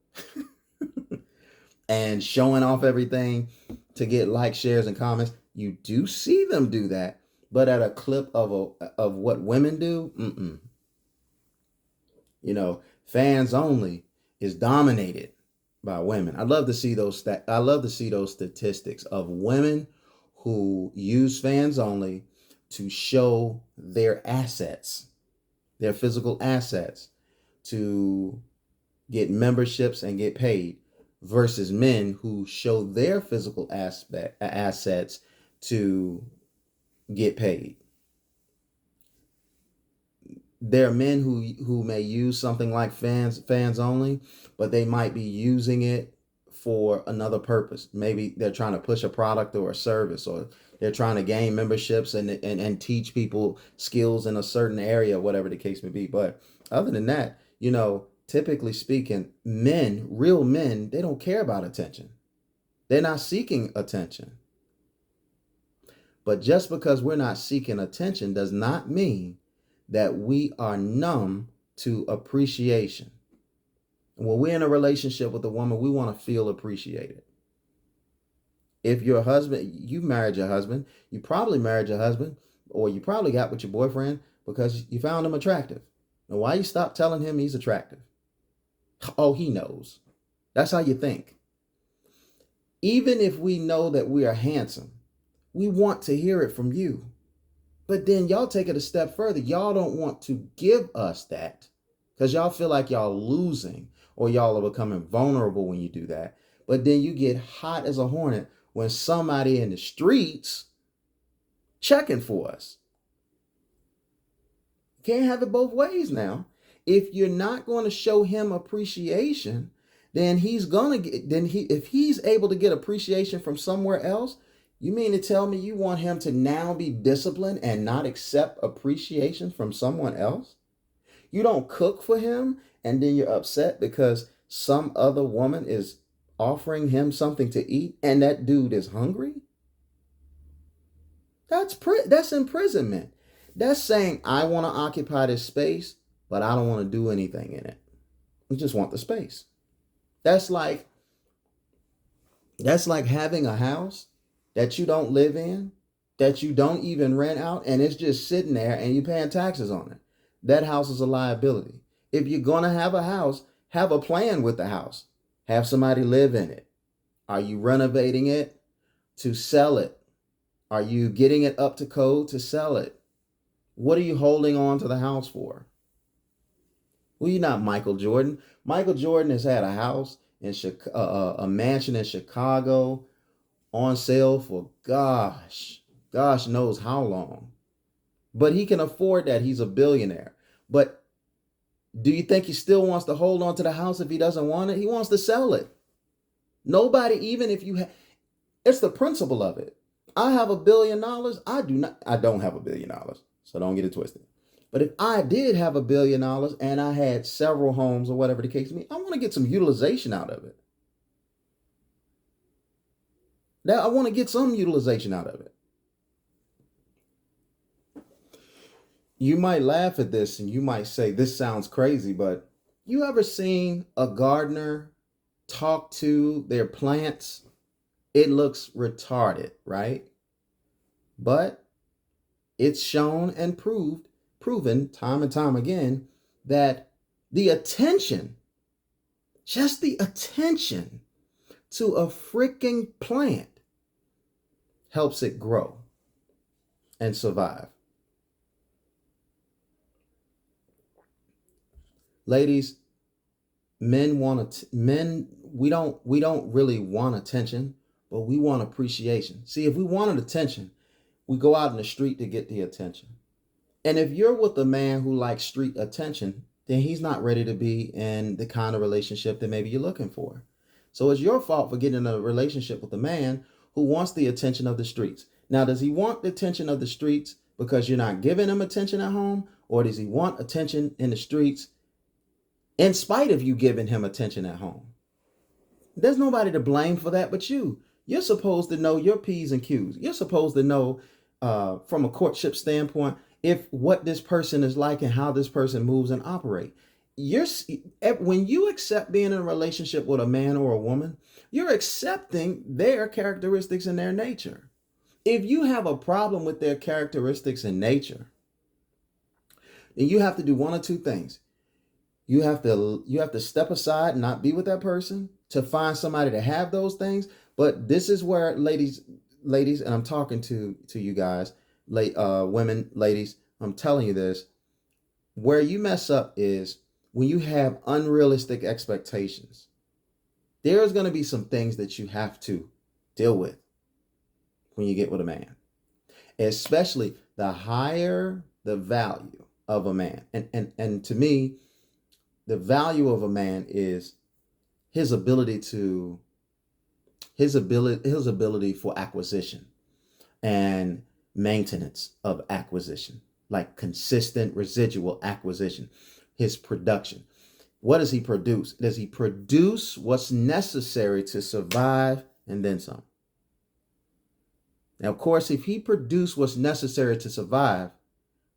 A: and showing off everything to get likes, shares, and comments. You do see them do that, but at a clip of what women do, fans only is dominated by women. I'd love to see those statistics of women who use fans only to show their assets, their physical assets, to get memberships and get paid, versus men who show their physical assets to get paid. There are men who may use something like fans only, but they might be using it for another purpose. Maybe they're trying to push a product or a service, or they're trying to gain memberships and teach people skills in a certain area, whatever the case may be. But other than that, typically speaking, real men, they don't care about attention. They're not seeking attention. But just because we're not seeking attention does not mean that we are numb to appreciation. When we're in a relationship with a woman, we want to feel appreciated. If your husband, you married your husband, you probably married your husband, or you probably got with your boyfriend because you found him attractive. Now, why you stop telling him he's attractive? Oh, he knows. That's how you think. Even if we know that we are handsome, we want to hear it from you. But then y'all take it a step further. Y'all don't want to give us that because y'all feel like y'all losing or y'all are becoming vulnerable when you do that. But then you get hot as a hornet when somebody in the streets checking for us. Can't have it both ways now. If you're not going to show him appreciation, then if he's able to get appreciation from somewhere else, you mean to tell me you want him to now be disciplined and not accept appreciation from someone else? You don't cook for him and then you're upset because some other woman is offering him something to eat and that dude is hungry? That's imprisonment. That's saying I want to occupy this space, but I don't want to do anything in it. I just want the space. That's like having a house that you don't live in, that you don't even rent out, and it's just sitting there and you're paying taxes on it. That house is a liability. If you're going to have a house, have a plan with the house. Have somebody live in it. Are you renovating it to sell it? Are you getting it up to code to sell it? What are you holding on to the house for? Well, you're not Michael Jordan. Michael Jordan has had a house in a mansion in Chicago on sale for gosh knows how long. But he can afford that. He's a billionaire. But do you think he still wants to hold on to the house if he doesn't want it? He wants to sell it. Nobody, even if you have, it's the principle of it. I have $1 billion. I don't have $1 billion. So don't get it twisted. But if I did have $1 billion and I had several homes or whatever the case may be, I want to get some utilization out of it. Now I want to get some utilization out of it. You might laugh at this and you might say, this sounds crazy, but you ever seen a gardener talk to their plants? It looks retarded, right? But it's shown and proven time and time again that the attention, just the attention to a freaking plant helps it grow and survive. Ladies, we don't really want attention, but we want appreciation. See, if we wanted attention, we go out in the street to get the attention. And if you're with a man who likes street attention, then he's not ready to be in the kind of relationship that maybe you're looking for. So it's your fault for getting in a relationship with a man who wants the attention of the streets. Now, does he want the attention of the streets because you're not giving him attention at home? Or does he want attention in the streets in spite of you giving him attention at home? There's nobody to blame for that but you. You're supposed to know your P's and Q's. You're supposed to know from a courtship standpoint if what this person is like and how this person moves and operate. When you accept being in a relationship with a man or a woman, you're accepting their characteristics and their nature. If you have a problem with their characteristics and nature, then you have to do one of two things. You have to step aside and not be with that person to find somebody to have those things. But this is where ladies, and I'm talking to you guys, women, ladies, I'm telling you this, where you mess up is when you have unrealistic expectations. There's going to be some things that you have to deal with when you get with a man, especially the higher the value of a man. And to me, the value of a man is his ability for acquisition and maintenance of acquisition, like consistent residual acquisition, his production. What does he produce? Does he produce what's necessary to survive and then some? Now, of course, if he produces what's necessary to survive,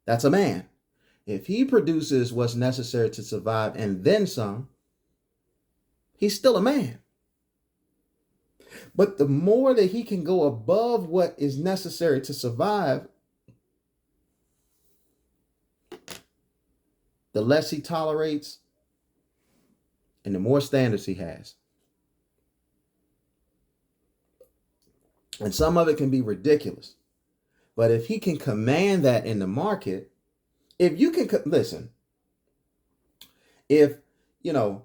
A: that's a man. If he produces what's necessary to survive and then some, he's still a man. But the more that he can go above what is necessary to survive, the less he tolerates and the more standards he has. And some of it can be ridiculous. But if he can command that in the market, if you can listen, if you know,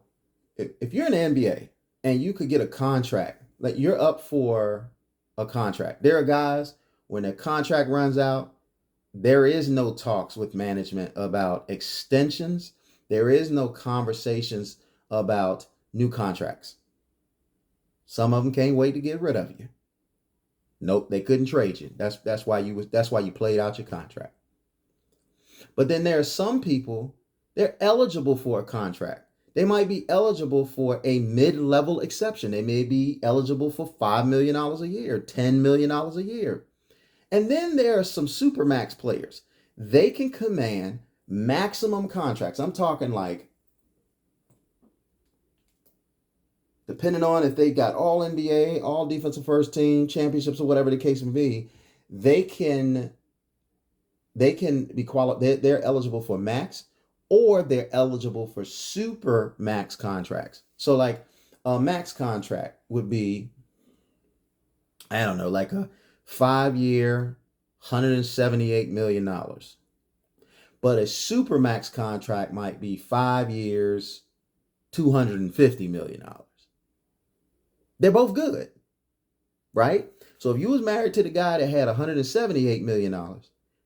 A: if you're in the NBA and you could get a contract, like you're up for a contract. There are guys when their contract runs out, there is no talks with management about extensions. There is no conversations about new contracts. Some of them can't wait to get rid of you. Nope, they couldn't trade you. That's why you played out your contract. But then there are some people, they're eligible for a contract. They might be eligible for a mid-level exception. They may be eligible for $5 million a year, $10 million a year. And then there are some supermax players. They can command maximum contracts. I'm talking like, depending on if they got all NBA, all defensive first team, championships, or whatever the case may be, they can be qualified. They're eligible for max, or they're eligible for super max contracts. So like a max contract would be, I don't know, like a 5-year, $178 million. But a super max contract might be 5 years, $250 million. They're both good, right? So if you was married to the guy that had $178 million,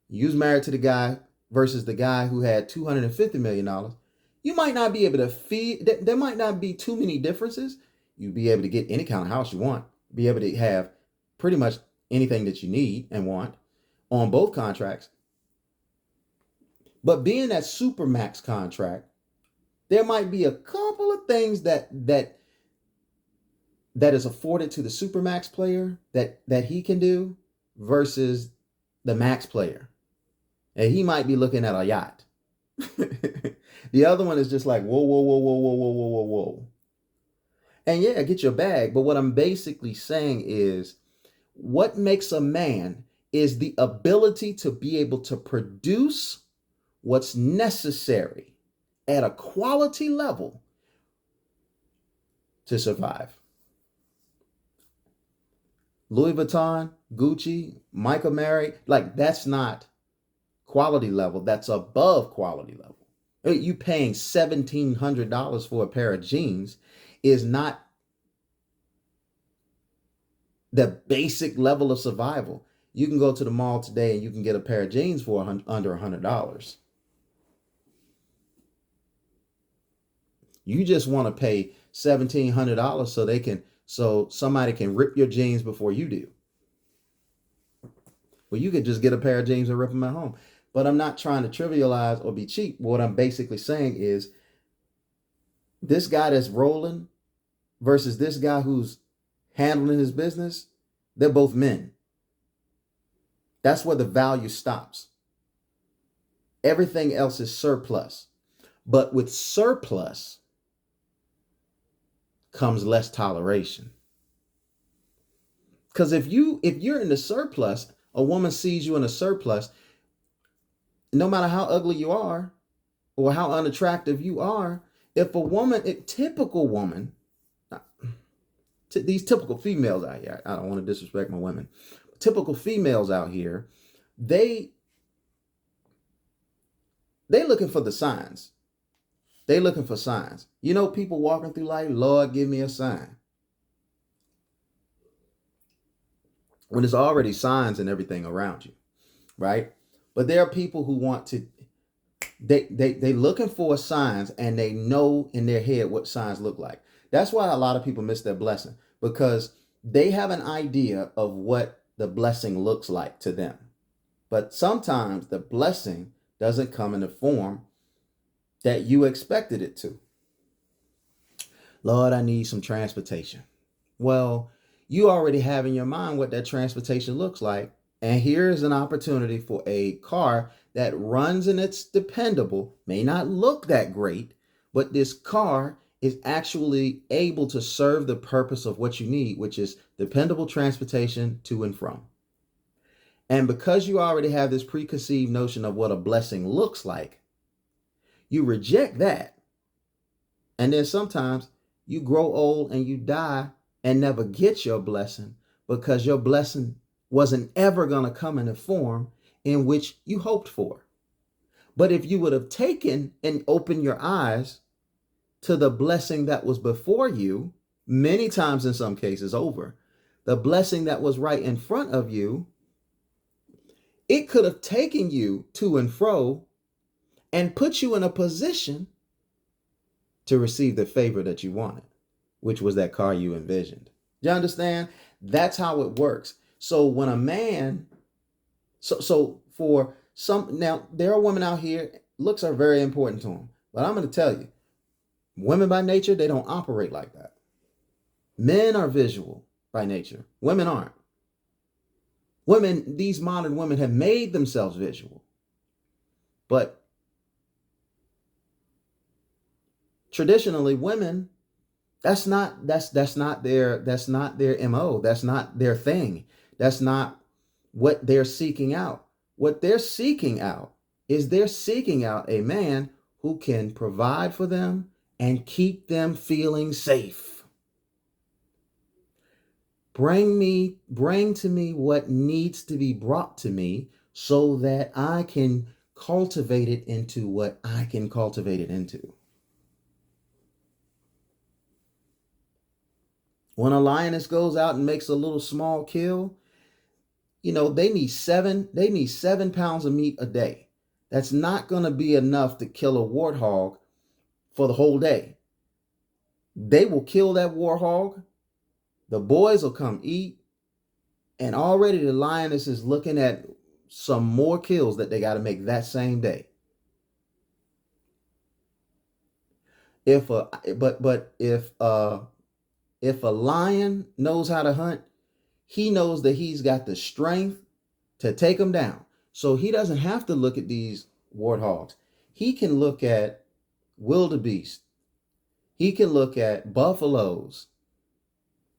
A: you was married to the guy versus the guy who had $250 million, you might not be able to feed, there might not be too many differences. You'd be able to get any kind of house you want, be able to have pretty much anything that you need and want on both contracts. But being that supermax contract, there might be a couple of things that is afforded to the supermax player that he can do versus the max player. And he might be looking at a yacht. The other one is just like, whoa, whoa, whoa, whoa, whoa, whoa, whoa, whoa, whoa. And yeah, get your bag. But what I'm basically saying is, what makes a man is the ability to be able to produce what's necessary at a quality level to survive. Louis Vuitton, Gucci, Michael Mary, like that's not quality level. That's above quality level. You paying $1,700 for a pair of jeans is not the basic level of survival. You can go to the mall today and you can get a pair of jeans for under $100. You just want to pay $1,700 so somebody can rip your jeans before you do. Well, you could just get a pair of jeans and rip them at home. But I'm not trying to trivialize or be cheap. What I'm basically saying is this guy that's rolling versus this guy who's handling his business, they're both men. That's where the value stops. Everything else is surplus. But with surplus comes less toleration. Because if you're in the surplus, a woman sees you in a surplus, no matter how ugly you are or how unattractive you are, if a woman, typical woman, these typical females out here, I don't want to disrespect my women, typical females out here, they looking for the signs. They looking for signs. You know, people walking through life, Lord, give me a sign. When there's already signs and everything around you, right? But there are people who want to, they looking for signs and they know in their head what signs look like. That's why a lot of people miss their blessing, because they have an idea of what the blessing looks like to them. But sometimes the blessing doesn't come in the form that you expected it to. Lord, I need some transportation. Well, you already have in your mind what that transportation looks like. And here's an opportunity for a car that runs and it's dependable, may not look that great, but this car is actually able to serve the purpose of what you need, which is dependable transportation to and from. And because you already have this preconceived notion of what a blessing looks like, You reject that. And then sometimes you grow old and you die and never get your blessing because your blessing wasn't ever going to come in a form in which you hoped for. But if you would have taken and opened your eyes to the blessing that was before you, many times in some cases over, the blessing that was right in front of you, it could have taken you to and fro and put you in a position to receive the favor that you wanted, which was that car you envisioned. You understand? That's how it works. So when a man, so for some, now there are women out here, looks are very important to them. But I'm going to tell you, women by nature, they don't operate like that. Men are visual by nature. Women aren't. Women, these modern women have made themselves visual. But traditionally, women, that's not their MO. That's not their thing. That's not what they're seeking out. What they're seeking out is they're seeking out a man who can provide for them and keep them feeling safe. Bring to me what needs to be brought to me so that I can cultivate it into what I can cultivate it into. When a lioness goes out and makes a little small kill, they need 7 pounds of meat a day. That's not going to be enough to kill a warthog for the whole day. They will kill that warthog. The boys will come eat. And already the lioness is looking at some more kills that they got to make that same day. If a lion knows how to hunt, he knows that he's got the strength to take them down. So he doesn't have to look at these warthogs. He can look at wildebeest. He can look at buffaloes,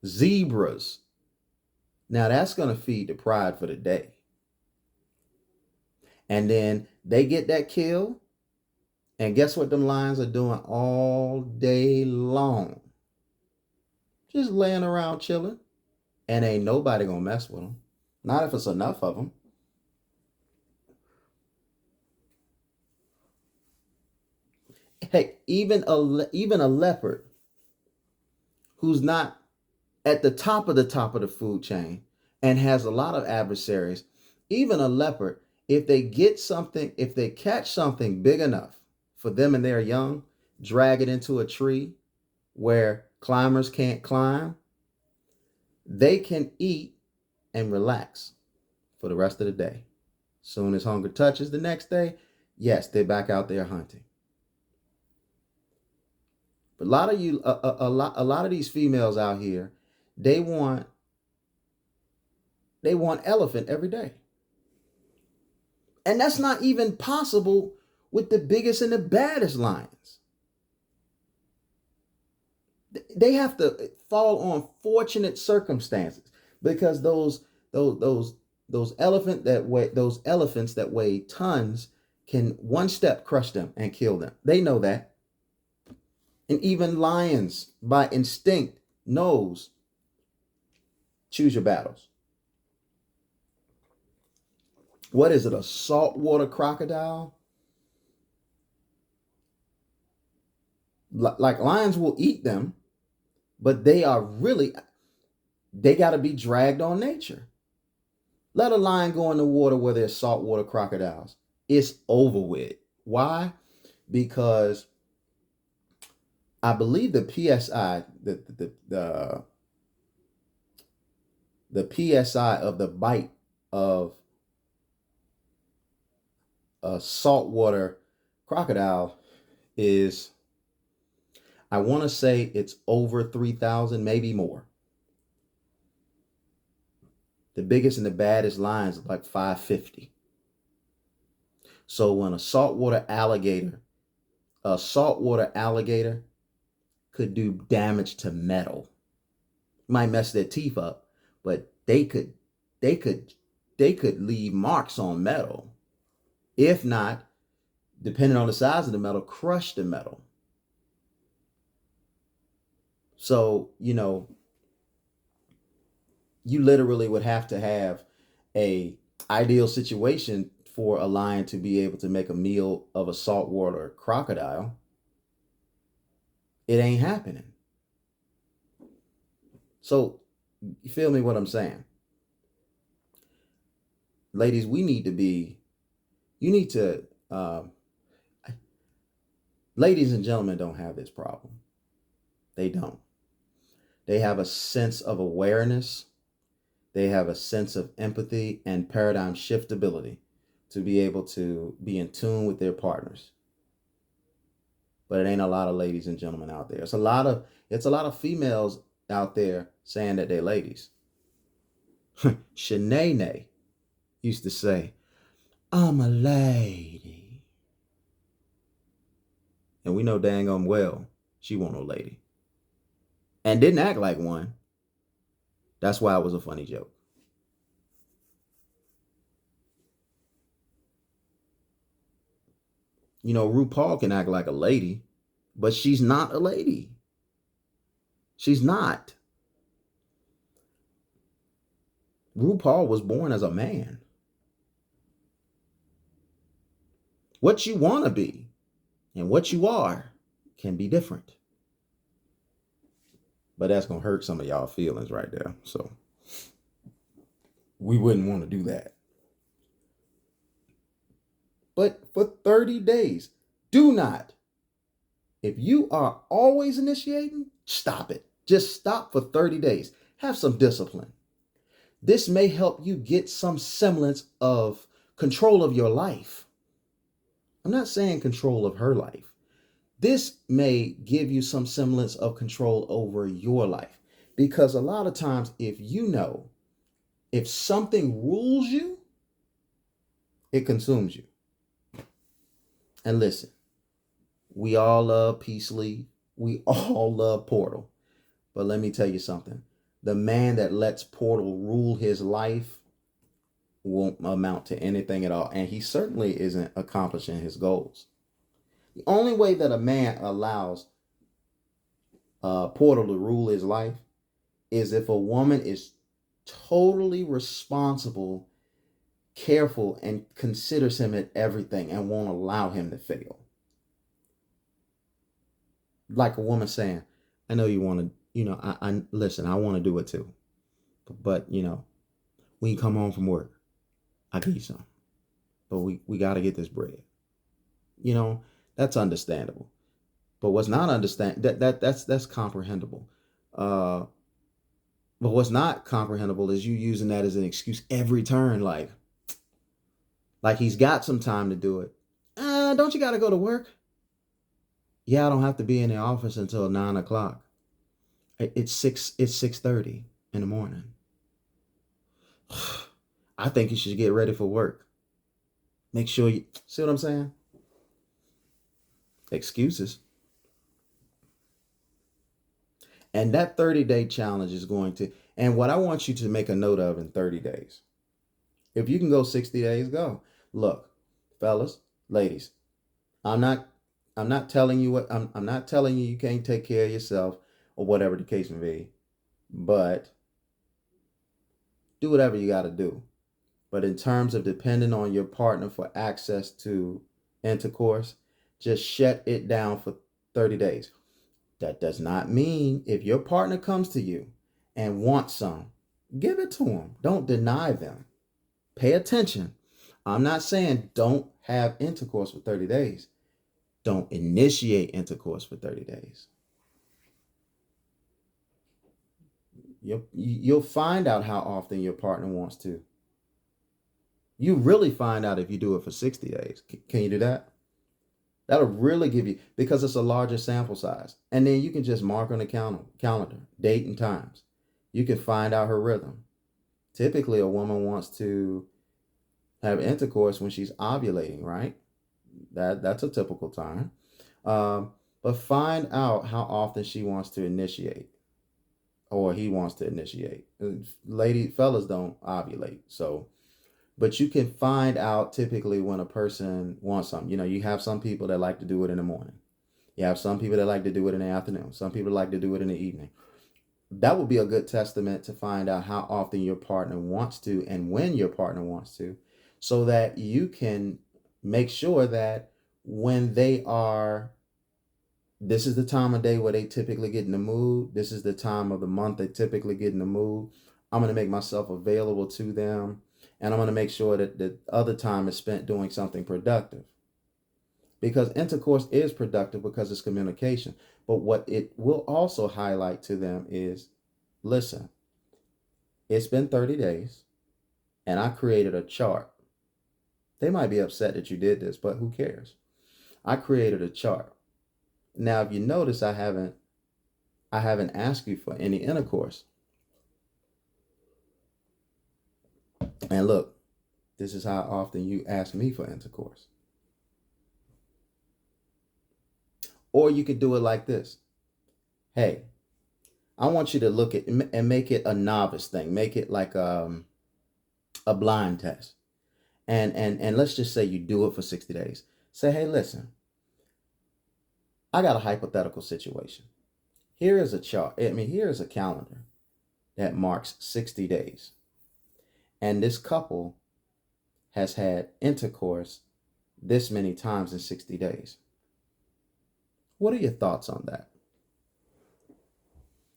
A: zebras. Now that's going to feed the pride for the day. And then they get that kill. And guess what them lions are doing all day long? Just laying around chilling. And ain't nobody going to mess with them. Not if it's enough of them. Hey, even a leopard who's not at the top of the food chain and has a lot of adversaries, even a leopard, if they catch something big enough for them and they're young, drag it into a tree where climbers can't climb, they can eat and relax for the rest of the day. Soon as hunger touches the next day, yes, they're back out there hunting. But a lot of these females out here, they want elephant every day. And that's not even possible with the biggest and the baddest lions. They have to fall on fortunate circumstances because those elephants that weigh tons can one step crush them and kill them. They know that. And even lions, by instinct, knows choose your battles. What is it, a saltwater crocodile? Like lions will eat them, but they got to be dragged on nature. Let a lion go in the water where there's saltwater crocodiles. It's over with. Why? Because I believe the PSI, the PSI of the bite of a saltwater crocodile is, I want to say it's over 3,000, maybe more. The biggest and the baddest lions are like 550. So when a saltwater alligator could do damage to metal. Might mess their teeth up, but they could leave marks on metal. If not, depending on the size of the metal, crush the metal. So, you literally would have to have a ideal situation for a lion to be able to make a meal of a saltwater crocodile. It ain't happening. So, you feel me what I'm saying? Ladies, you need to, ladies and gentlemen don't have this problem. They don't. They have a sense of awareness. They have a sense of empathy and paradigm shiftability to be able to be in tune with their partners. But it ain't a lot of ladies and gentlemen out there. It's a lot of females out there saying that they're ladies. Shanae used to say, "I'm a lady." And we know dang on well she wasn't no lady. And didn't act like one. That's why it was a funny joke. RuPaul can act like a lady, but she's not a lady. She's not. RuPaul was born as a man. What you want to be and what you are can be different. But that's going to hurt some of y'all feelings right there. So we wouldn't want to do that. But for 30 days, do not. If you are always initiating, stop it. Just stop for 30 days. Have some discipline. This may help you get some semblance of control of your life. I'm not saying control of her life. This may give you some semblance of control over your life. Because a lot of times, if something rules you, it consumes you. And listen, we all love Peace League. We all love Portal. But let me tell you something. The man that lets Portal rule his life won't amount to anything at all. And he certainly isn't accomplishing his goals. The only way that a man allows Portal to rule his life is if a woman is totally responsible, careful, and considers him in everything and won't allow him to fail. Like a woman saying, "I know you want to, I listen, I want to do it too. But, when you come home from work, I give you some. But we got to get this bread." That's understandable. But what's not that's comprehensible. But what's not comprehensible is you using that as an excuse every turn, like he's got some time to do it. Don't you got to go to work? Yeah, I don't have to be in the office until 9 o'clock. It's 6:30 in the morning. I think you should get ready for work. Make sure you see what I'm saying? Excuses. And that 30-day challenge is going to, and what I want you to make a note of in 30 days. If you can go 60 days, go. Look, fellas, ladies, I'm not telling you I'm not telling you can't take care of yourself or whatever the case may be. But do whatever you got to do. But in terms of depending on your partner for access to intercourse, just shut it down for 30 days. That does not mean if your partner comes to you and wants some, give it to them. Don't deny them. Pay attention. I'm not saying don't have intercourse for 30 days. Don't initiate intercourse for 30 days. You'll find out how often your partner wants to. You really find out if you do it for 60 days. Can you do that? That'll really give you, because it's a larger sample size. And then you can just mark on the calendar, date and times. You can find out her rhythm. Typically, a woman wants to have intercourse when she's ovulating, right? That's a typical time. But find out how often she wants to initiate or he wants to initiate. Fellas don't ovulate. So But you can find out typically when a person wants something. You have some people that like to do it in the morning. You have some people that like to do it in the afternoon. Some people like to do it in the evening. That would be a good testament to find out how often your partner wants to and when your partner wants to, so that you can make sure that when this is the time of day where they typically get in the mood. This is the time of the month they typically get in the mood. I'm going to make myself available to them. And I'm going to make sure that the other time is spent doing something productive. Because intercourse is productive because it's communication. But what it will also highlight to them is, listen, it's been 30 days and I created a chart. They might be upset that you did this, but who cares? I created a chart. Now, if you notice, I haven't asked you for any intercourse. And look, this is how often you ask me for intercourse. Or you could do it like this. Hey, I want you to look at and make it a novice thing. Make it like a blind test. And let's just say you do it for 60 days. Say, hey, listen, I got a hypothetical situation. Here is a chart. Here is a calendar that marks 60 days. And this couple has had intercourse this many times in 60 days. What are your thoughts on that?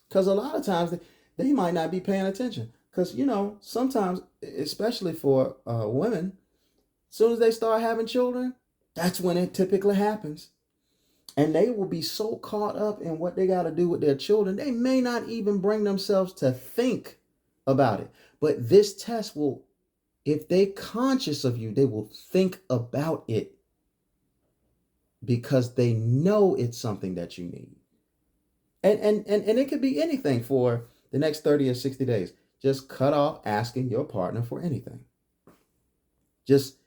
A: Because a lot of times they might not be paying attention. Because, sometimes, especially for women, as soon as they start having children, that's when it typically happens. And they will be so caught up in what they got to do with their children, they may not even bring themselves to think about it. But this test will, if they're conscious of you, they will think about it because they know it's something that you need. And it could be anything for the next 30 or 60 days. Just cut off asking your partner for anything. Just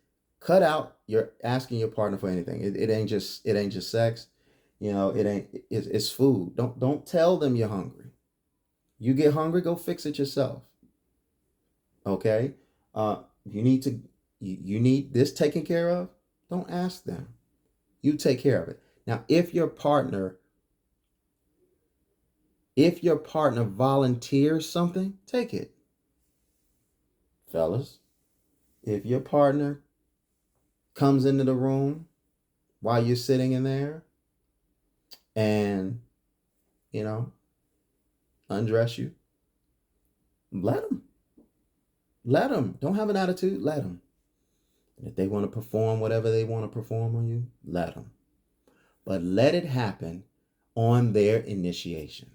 A: cut out your asking your partner for anything. It ain't just sex. It's food. Don't tell them you're hungry. You get hungry, go fix it yourself. Okay? You need this taken care of. Don't ask them. You take care of it. Now, if your partner volunteers something, take it. Fellas, if your partner comes into the room while you're sitting in there and, undress you, let them. Don't have an attitude. Let them. If they want to perform whatever they want to perform on you, let them. But let it happen on their initiation.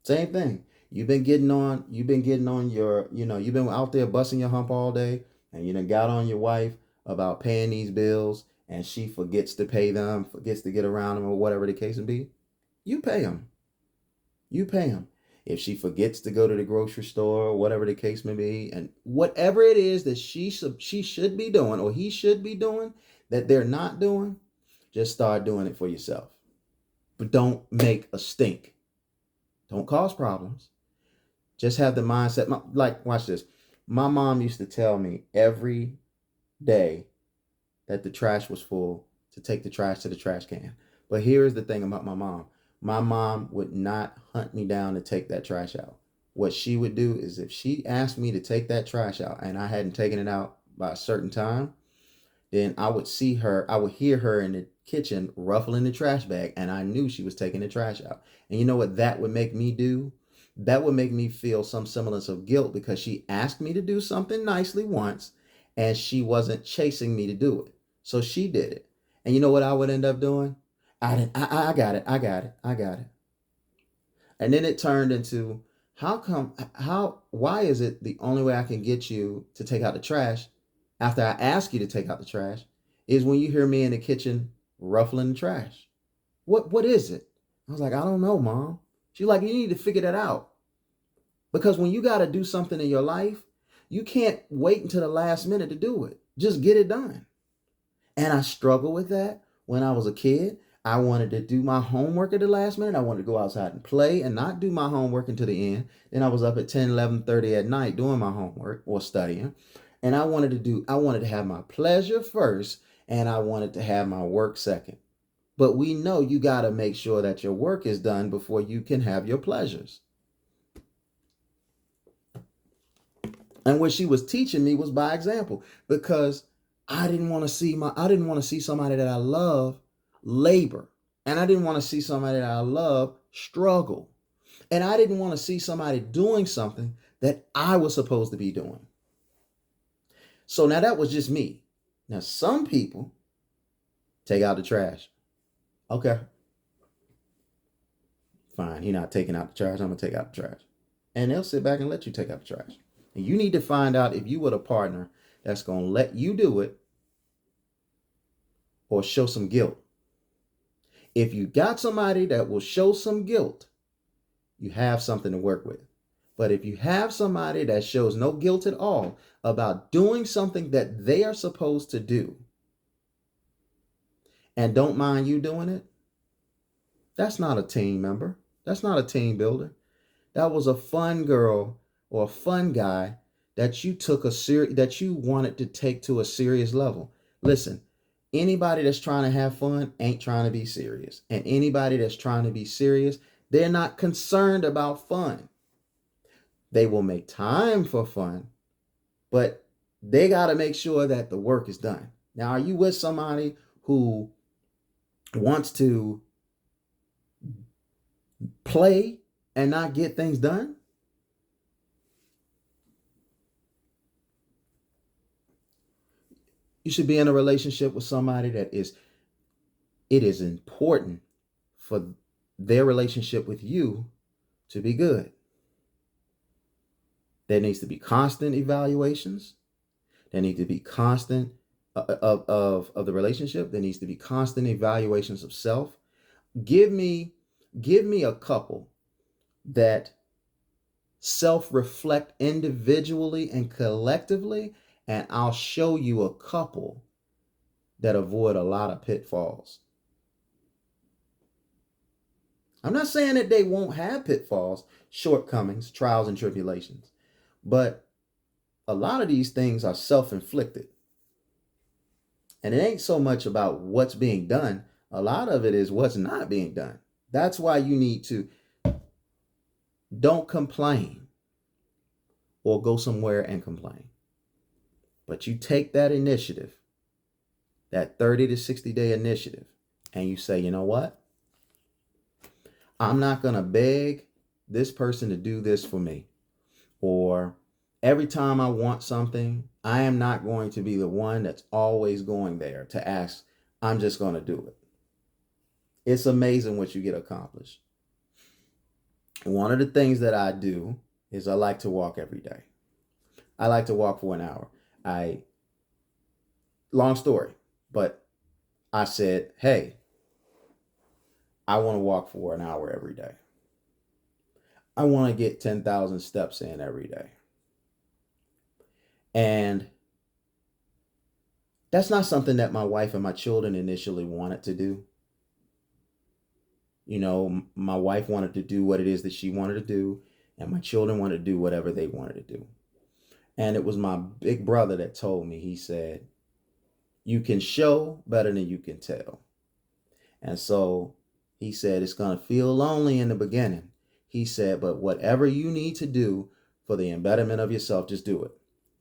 A: Same thing. You've been getting on your, you've been out there busting your hump all day, and you done got on your wife about paying these bills, and she forgets to pay them, forgets to get around them, or whatever the case may be. You pay them. If she forgets to go to the grocery store, whatever the case may be, and whatever it is that she should be doing or he should be doing that they're not doing, just start doing it for yourself. But don't make a stink. Don't cause problems. Just have the mindset. Watch this. My mom used to tell me every day that the trash was full to take the trash to the trash can. But here's the thing about my mom. My mom would not hunt me down to take that trash out. What she would do is if she asked me to take that trash out and I hadn't taken it out by a certain time, then I would hear her in the kitchen ruffling the trash bag, and I knew she was taking the trash out. And you know what that would make me do? That would make me feel some semblance of guilt because she asked me to do something nicely once and she wasn't chasing me to do it. So she did it. And you know what I would end up doing? I got it. And then it turned into, why is it the only way I can get you to take out the trash after I ask you to take out the trash is when you hear me in the kitchen ruffling the trash? What is it? I was like, I don't know, Mom. She's like, you need to figure that out. Because when you got to do something in your life, you can't wait until the last minute to do it. Just get it done. And I struggled with that when I was a kid. I wanted to do my homework at the last minute. I wanted to go outside and play and not do my homework until the end. Then I was up at 10, 11:30 at night doing my homework or studying. And I wanted to have my pleasure first and I wanted to have my work second. But we know you got to make sure that your work is done before you can have your pleasures. And what she was teaching me was by example, because I didn't want to see somebody that I love labor. And I didn't want to see somebody that I love struggle. And I didn't want to see somebody doing something that I was supposed to be doing. So now that was just me. Now some people take out the trash. Okay. Fine, you're not taking out the trash. I'm going to take out the trash. And they'll sit back and let you take out the trash. And you need to find out if you were a partner that's going to let you do it or show some guilt. If you got somebody that will show some guilt, you have something to work with. But if you have somebody that shows no guilt at all about doing something that they are supposed to do and don't mind you doing it, that's not a team member. That's not a team builder. That was a fun girl or a fun guy that you wanted to take to a serious level. Listen, anybody that's trying to have fun ain't trying to be serious. And anybody that's trying to be serious, they're not concerned about fun. They will make time for fun, but they got to make sure that the work is done. Now, are you with somebody who wants to play and not get things done? You should be in a relationship with somebody it is important for their relationship with you to be good. There needs to be constant evaluations. There need to be constant of the relationship. There needs to be constant evaluations of self. Give me a couple that self-reflect individually and collectively, and I'll show you a couple that avoid a lot of pitfalls. I'm not saying that they won't have pitfalls, shortcomings, trials, and tribulations, but a lot of these things are self-inflicted. And it ain't so much about what's being done. A lot of it is what's not being done. That's why you need to don't complain or go somewhere and complain. But you take that initiative, that 30 to 60 day initiative, and you say, you know what? I'm not going to beg this person to do this for me. Or every time I want something, I am not going to be the one that's always going there to ask. I'm just going to do it. It's amazing what you get accomplished. One of the things that I do is I like to walk every day. I like to walk for an hour. Long story, but I said, hey, I want to walk for an hour every day. I want to get 10,000 steps in every day. And that's not something that my wife and my children initially wanted to do. You know, my wife wanted to do what it is that she wanted to do, and my children wanted to do whatever they wanted to do. And it was my big brother that told me, he said, you can show better than you can tell. And so he said, it's going to feel lonely in the beginning. He said, but whatever you need to do for the embetterment of yourself, just do it.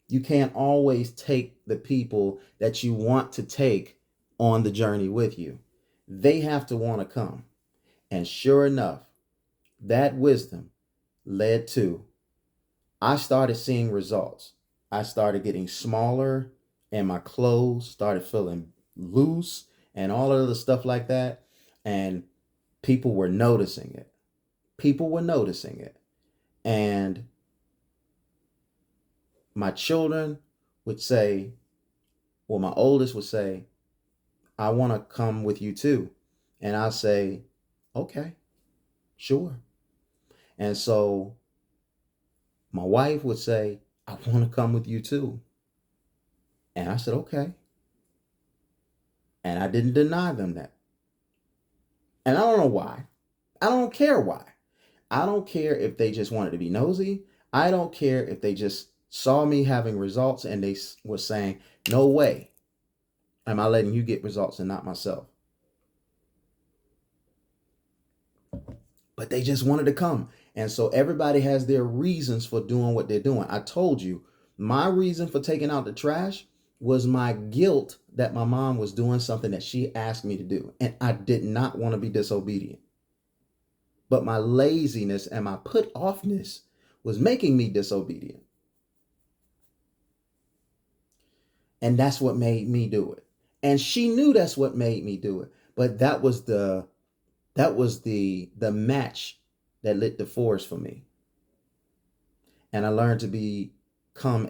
A: You can't always take the people that you want to take on the journey with you. They have to want to come. And sure enough, that wisdom led to, I started seeing results. I started getting smaller and my clothes started feeling loose and all of the stuff like that. And people were noticing it. People were noticing it. And my children would say, well, my oldest would say, I want to come with you too. And I'll say, okay, sure. And so my wife would say, I want to come with you too. And I said, okay. And I didn't deny them that. And I don't know why. I don't care why. I don't care if they just wanted to be nosy. I don't care if they just saw me having results and they were saying, no way am I letting you get results and not myself. But they just wanted to come. And so everybody has their reasons for doing what they're doing. I told you, my reason for taking out the trash was my guilt that my mom was doing something that she asked me to do. And I did not want to be disobedient. But my laziness and my put offness was making me disobedient. And that's what made me do it. And she knew that's what made me do it. But that was the match that lit the forest for me. And I learned to become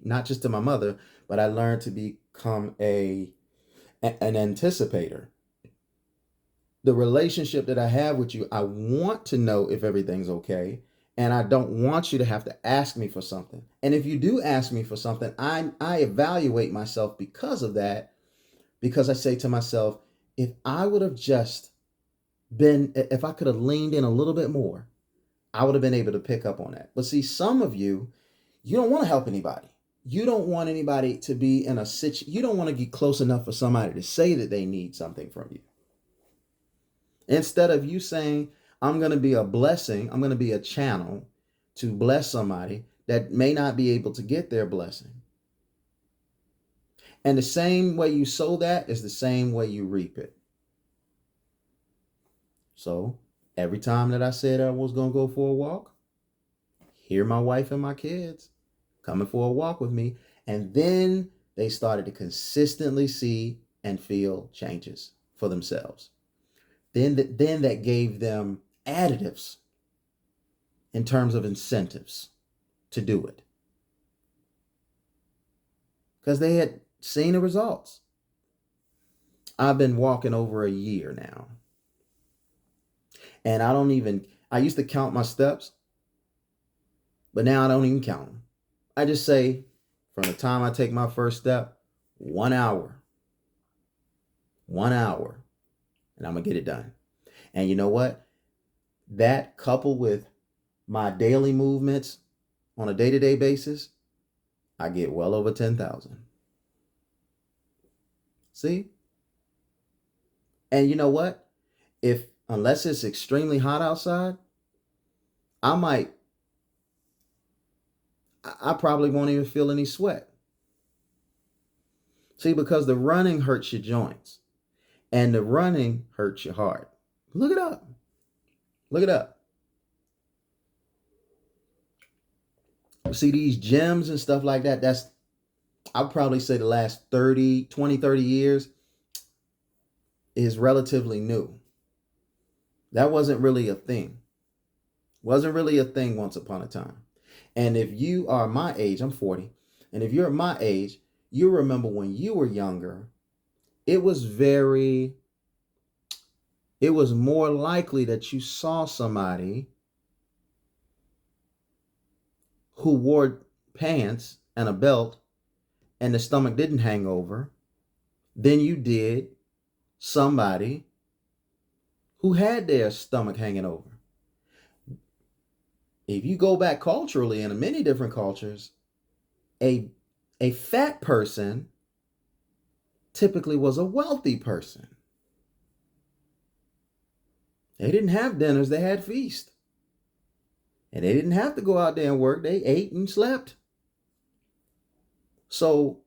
A: not just to my mother, but I learned to become an anticipator. The relationship that I have with you, I want to know if everything's okay. And I don't want you to have to ask me for something. And if you do ask me for something, I evaluate myself because of that, because I say to myself, if I would have just if I could have leaned in a little bit more, I would have been able to pick up on that. But see, some of you don't want to help anybody. You don't want anybody to be in a situation. You don't want to get close enough for somebody to say that they need something from you. Instead of you saying, I'm going to be a blessing, I'm going to be a channel to bless somebody that may not be able to get their blessing. And the same way you sow that is the same way you reap it. So every time that I said I was going to go for a walk, here my wife and my kids coming for a walk with me. And then they started to consistently see and feel changes for themselves. Then that gave them additives in terms of incentives to do it. Because they had seen the results. I've been walking over a year now. And I used to count my steps, but now I don't even count them. I just say, from the time I take my first step, 1 hour. 1 hour. And I'm going to get it done. And you know what? That coupled with my daily movements on a day-to-day basis, I get well over 10,000. See? And you know what? Unless it's extremely hot outside, I probably won't even feel any sweat. See, because the running hurts your joints and the running hurts your heart. Look it up. Look it up. See, these gyms and stuff like that, I'll probably say the last 30 years is relatively new. That wasn't really a thing. Wasn't really a thing once upon a time. And if you are my age, I'm 40, and if you're my age, you remember when you were younger, it was more likely that you saw somebody who wore pants and a belt and the stomach didn't hang over than you did somebody who had their stomach hanging over. If you go back culturally in many different cultures, a fat person typically was a wealthy person. They didn't have dinners, they had feasts. And they didn't have to go out there and work, they ate and slept. So,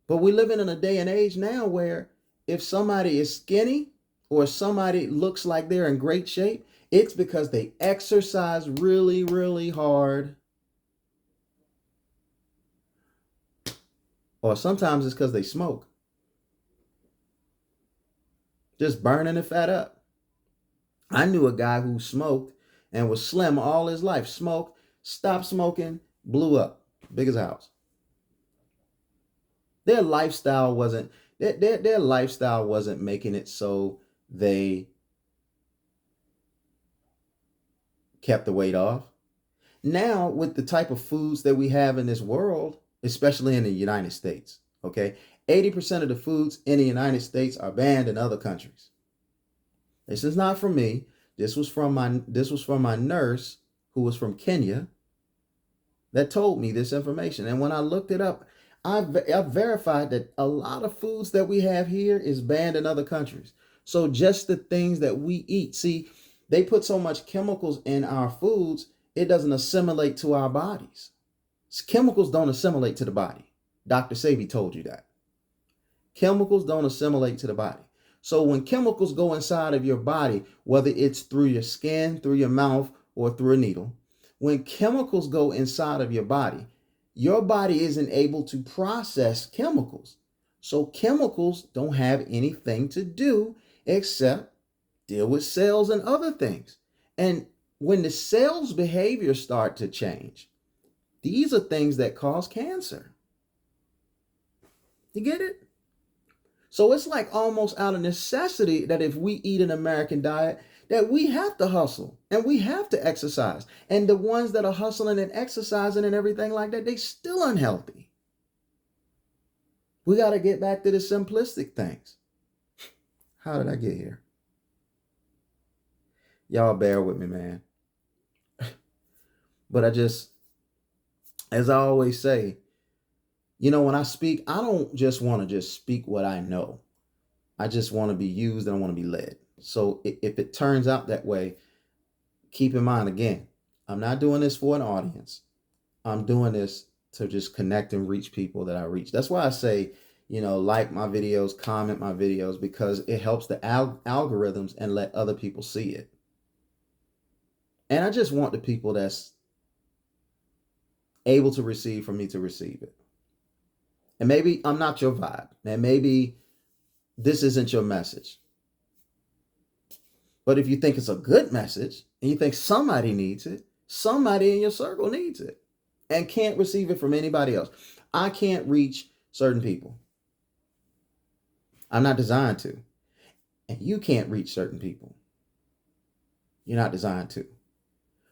A: but we live in a day and age now where if somebody is skinny or somebody looks like they're in great shape, it's because they exercise really, really hard. Or sometimes it's because they smoke. Just burning the fat up. I knew a guy who smoked and was slim all his life. Smoked, stopped smoking, blew up. Big as a house. Their lifestyle wasn't making it so they kept the weight off. Now, with the type of foods that we have in this world, especially in the United States, okay, 80% of the foods in the United States are banned in other countries. This is not from me. This was from my nurse who was from Kenya that told me this information. And when I looked it up, I verified that a lot of foods that we have here is banned in other countries. So just the things that we eat, see, they put so much chemicals in our foods, it doesn't assimilate to our bodies. Chemicals don't assimilate to the body. Dr. Sebi told you that. Chemicals don't assimilate to the body. So when chemicals go inside of your body, whether it's through your skin, through your mouth, or through a needle, when chemicals go inside of your body isn't able to process chemicals. So chemicals don't have anything to do except deal with cells and other things. And when the cells' behavior start to change, these are things that cause cancer. You get it? So it's like almost out of necessity that if we eat an American diet, that we have to hustle and we have to exercise. And the ones that are hustling and exercising and everything like that, they still unhealthy. We got to get back to the simplistic things. How did I get here? Y'all bear with me, man. But as I always say, when I speak, I don't just want to just speak what I know. I just want to be used and I want to be led. So if it turns out that way, keep in mind, again, I'm not doing this for an audience. I'm doing this to just connect and reach people that I reach. That's why I say, like my videos, comment my videos, because it helps the algorithms and let other people see it. And I just want the people that's able to receive from me to receive it. And maybe I'm not your vibe, and maybe this isn't your message. But if you think it's a good message and you think somebody needs it, somebody in your circle needs it and can't receive it from anybody else. I can't reach certain people. I'm not designed to. And you can't reach certain people. You're not designed to.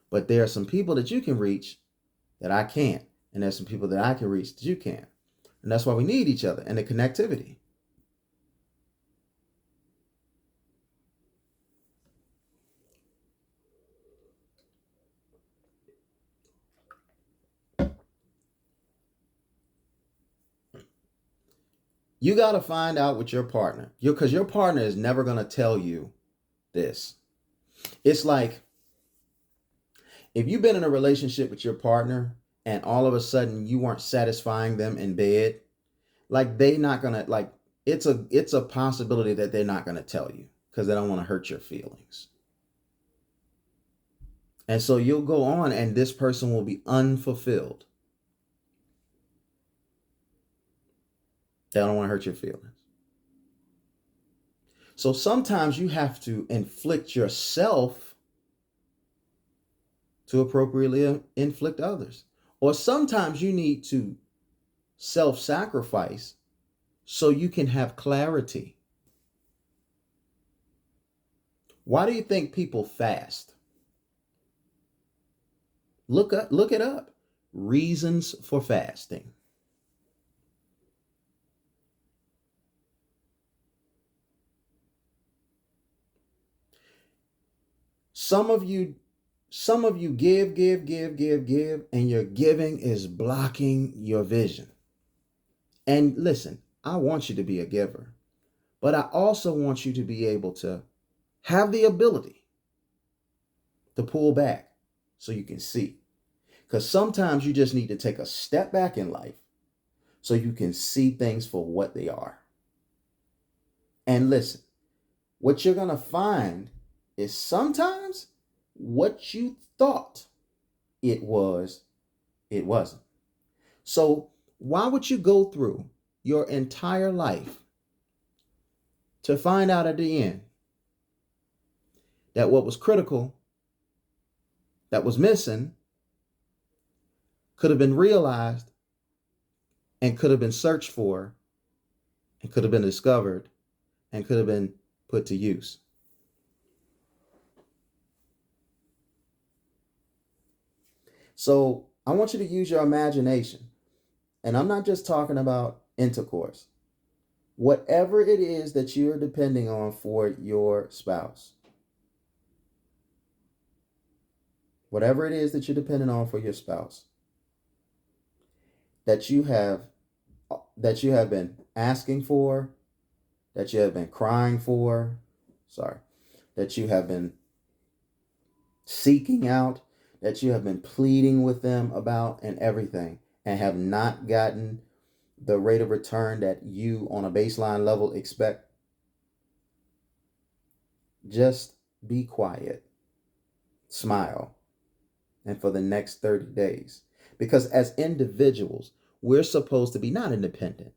A: But there are some people that you can reach that I can't. And there's some people that I can reach that you can't. And that's why we need each other and the connectivity. You got to find out with your partner, because your partner is never going to tell you this. It's like if you've been in a relationship with your partner and all of a sudden you weren't satisfying them in bed, like they're not going to, like, it's a possibility that they're not going to tell you because they don't want to hurt your feelings. And so you'll go on and this person will be unfulfilled. They don't want to hurt your feelings. So sometimes you have to inflict yourself to appropriately inflict others. Or sometimes you need to self-sacrifice so you can have clarity. Why do you think people fast? Look it up. Reasons for fasting. Some of you give, and your giving is blocking your vision. And listen, I want you to be a giver, but I also want you to be able to have the ability to pull back so you can see. Because sometimes you just need to take a step back in life so you can see things for what they are. And listen, what you're going to find is sometimes what you thought it was, it wasn't. So why would you go through your entire life to find out at the end that what was critical, that was missing, could have been realized and could have been searched for and could have been discovered and could have been put to use? So I want you to use your imagination. And I'm not just talking about intercourse. Whatever it is that you're depending on for your spouse, whatever it is that you're depending on for your spouse, that you have been asking for, that you have been crying for, that you have been seeking out, that you have been pleading with them about and everything, and have not gotten the rate of return that you on a baseline level expect, just be quiet, smile, and for the next 30 days. Because as individuals, we're supposed to be not independent.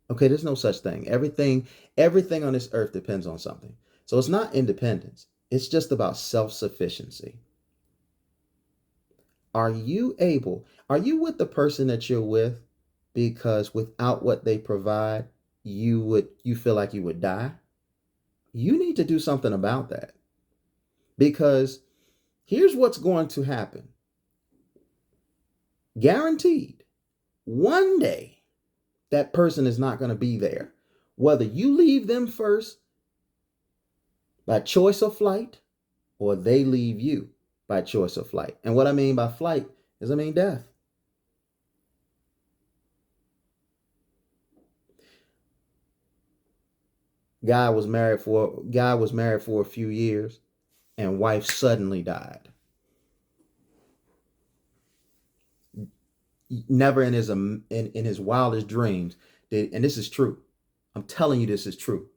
A: Okay, there's no such thing. Everything on this earth depends on something. So it's not independence. It's just about self-sufficiency. Are you with the person that you're with because without what they provide, you feel like you would die? You need to do something about that. Because here's what's going to happen. Guaranteed, one day that person is not going to be there. Whether you leave them first by choice of flight or they leave you by choice of flight. And what I mean by flight is death. Guy was married for a few years and wife suddenly died. Never in his wildest dreams did, and this is true. I'm telling you, this is true.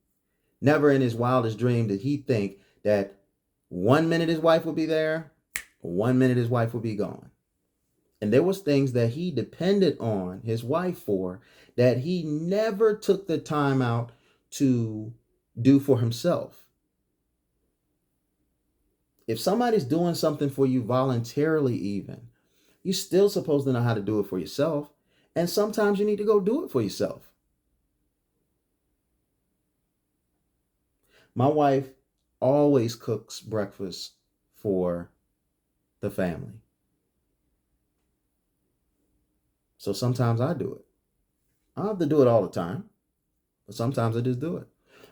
A: Never in his wildest dream did he think that 1 minute his wife would be there, 1 minute his wife would be gone. And there was things that he depended on his wife for that he never took the time out to do for himself. If somebody's doing something for you voluntarily even, you're still supposed to know how to do it for yourself. And sometimes you need to go do it for yourself. My wife always cooks breakfast for the family. So sometimes I do it. I don't have to do it all the time, but sometimes I just do it.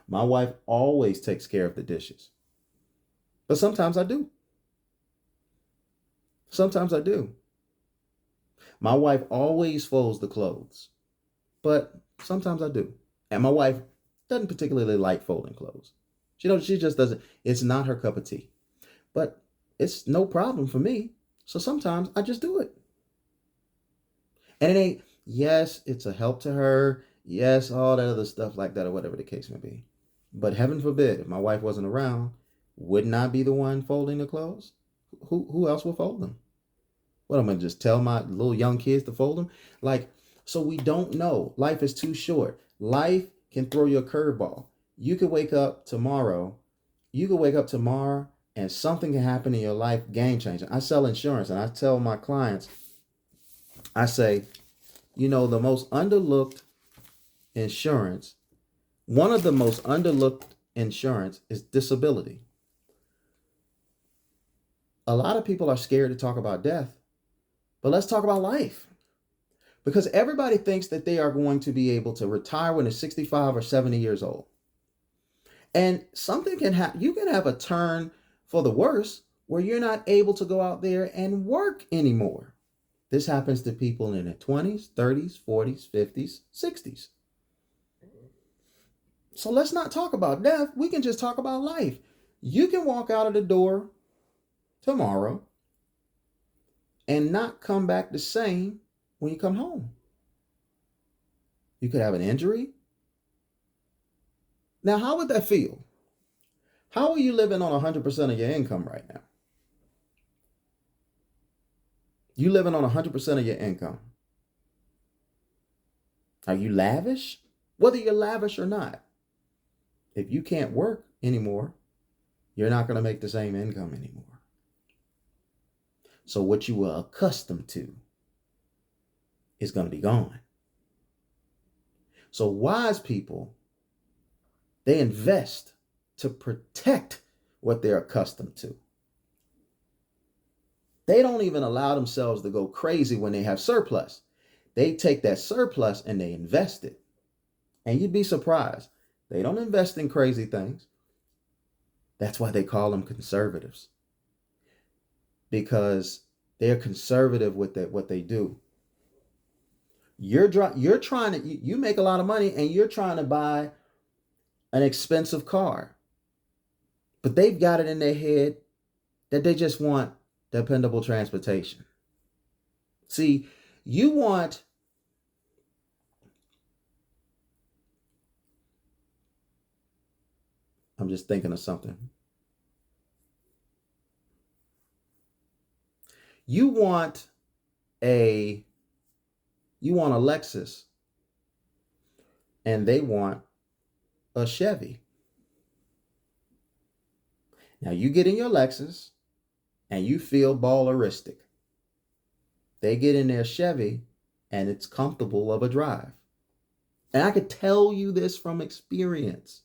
A: My wife always takes care of the dishes, but sometimes I do. Sometimes I do. My wife always folds the clothes, but sometimes I do. And my wife doesn't particularly like folding clothes. She just doesn't. It's not her cup of tea. But it's no problem for me. So sometimes I just do it. And yes, it's a help to her. Yes, all that other stuff like that or whatever the case may be. But heaven forbid, if my wife wasn't around, wouldn't I be the one folding the clothes? Who else will fold them? What, I'm going to just tell my little young kids to fold them? So we don't know. Life is too short. Life can throw you a curveball. You could wake up tomorrow and something can happen in your life, game changing. I sell insurance and I tell my clients, I say, the most underlooked insurance, one of the most underlooked insurance is disability. A lot of people are scared to talk about death, but let's talk about life. Because everybody thinks that they are going to be able to retire when they're 65 or 70 years old. And something can happen. You can have a turn for the worse where you're not able to go out there and work anymore. This happens to people in their 20s, 30s, 40s, 50s, 60s. So let's not talk about death. We can just talk about life. You can walk out of the door tomorrow and not come back the same when you come home. You could have an injury. Now, how would that feel? How are you living on 100% of your income right now? You living on 100% of your income. Are you lavish? Whether you're lavish or not, if you can't work anymore, you're not going to make the same income anymore. So what you were accustomed to is going to be gone. So wise people, they invest to protect what they're accustomed to. They don't even allow themselves to go crazy when they have surplus. They take that surplus and they invest it. And you'd be surprised. They don't invest in crazy things. That's why they call them conservatives. because they're conservative with what they do. You're trying to you make a lot of money and you're trying to buy an expensive car, but they've got it in their head that they just want dependable transportation. See, you want I'm just thinking of something. You want a Lexus and they want a Chevy. Now you get in your Lexus and you feel balleristic. They get in their Chevy and it's comfortable of a drive. And I could tell you this from experience.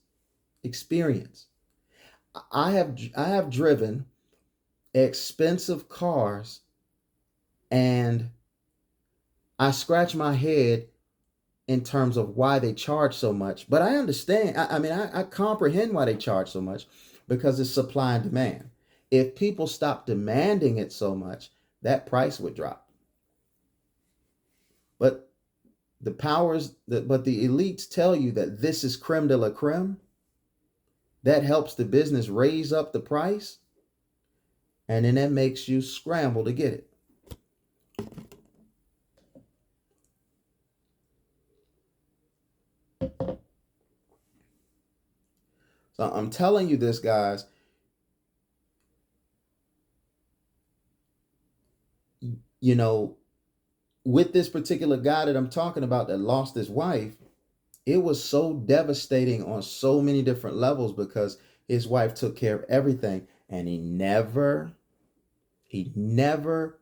A: I have driven expensive cars and I scratch my head in terms of why they charge so much. But I understand. I comprehend why they charge so much because it's supply and demand. If people stop demanding it so much, that price would drop. But the elites tell you that this is creme de la creme. That helps the business raise up the price. And then that makes you scramble to get it. So I'm telling you this, guys. You know, with this particular guy that I'm talking about that lost his wife, it was so devastating on so many different levels because his wife took care of everything and he never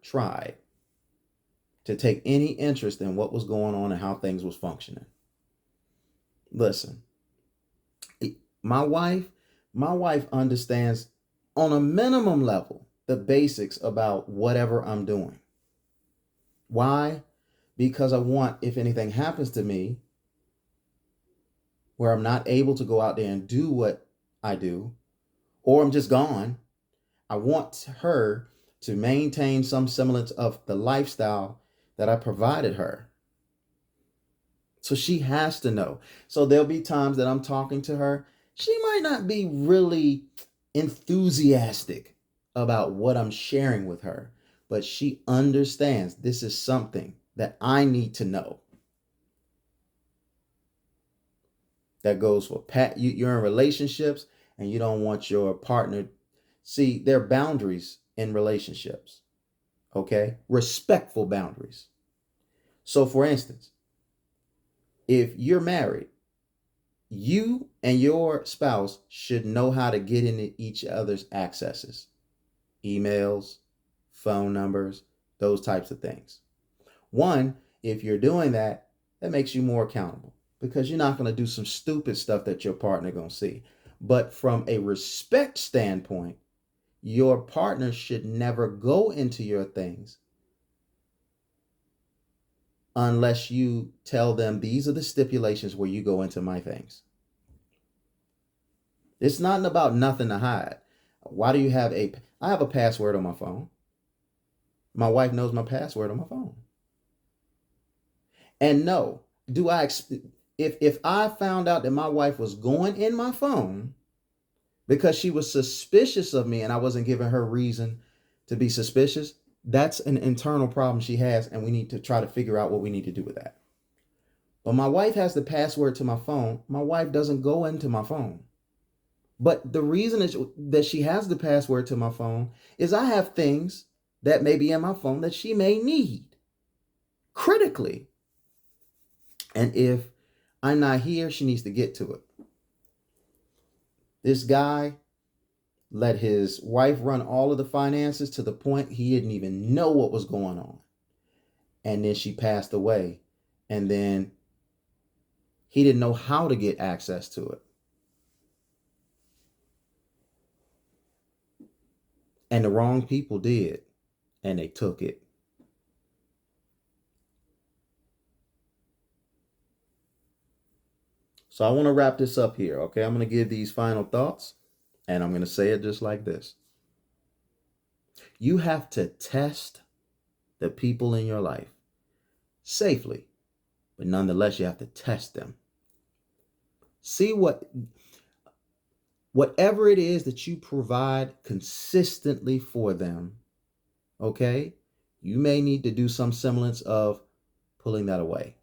A: tried to take any interest in what was going on and how things was functioning. Listen, my wife understands on a minimum level the basics about whatever I'm doing. Why? Because I want, if anything happens to me where I'm not able to go out there and do what I do, or I'm just gone, I want her to maintain some semblance of the lifestyle that I provided her. So she has to know. So there'll be times that I'm talking to her. She might not be really enthusiastic about what I'm sharing with her, but she understands this is something that I need to know. That goes for you're in relationships and you don't want your partner. See, there are boundaries in relationships. Okay? Respectful boundaries. So for instance, if you're married, you and your spouse should know how to get into each other's accesses, emails, phone numbers, those types of things. One, if you're doing that, that makes you more accountable because you're not going to do some stupid stuff that your partner going to see. But from a respect standpoint, your partner should never go into your things unless you tell them these are the stipulations where you go into my things. It's not about nothing to hide. Why do you have I have a password on my phone. My wife knows my password on my phone. And no, if I found out that my wife was going in my phone because she was suspicious of me and I wasn't giving her reason to be suspicious, that's an internal problem she has, and we need to try to figure out what we need to do with that. But my wife has the password to my phone. My wife doesn't go into my phone. But the reason that she has the password to my phone is I have things that may be in my phone that she may need critically. And if I'm not here, she needs to get to it. This guy let his wife run all of the finances to the point he didn't even know what was going on. And then she passed away. And then he didn't know how to get access to it. And the wrong people did. And they took it. So I want to wrap this up here, okay? I'm going to give these final thoughts, and I'm going to say it just like this. You have to test the people in your life safely, but nonetheless, you have to test them. See whatever it is that you provide consistently for them, okay? You may need to do some semblance of pulling that away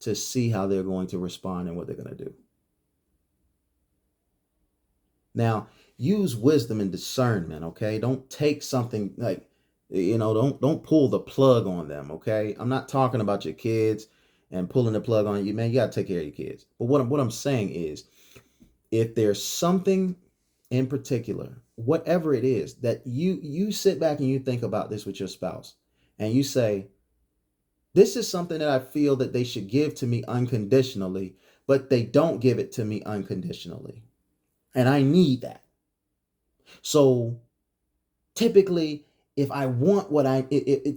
A: to see how they're going to respond and what they're going to do. Now, use wisdom and discernment, okay? Don't take something like, don't pull the plug on them, okay? I'm not talking about your kids and pulling the plug on you, man. You got to take care of your kids. But what I'm saying is, if there's something in particular, whatever it is, that you sit back and you think about this with your spouse, and you say, this is something that I feel that they should give to me unconditionally, but they don't give it to me unconditionally. And I need that. So typically, if I want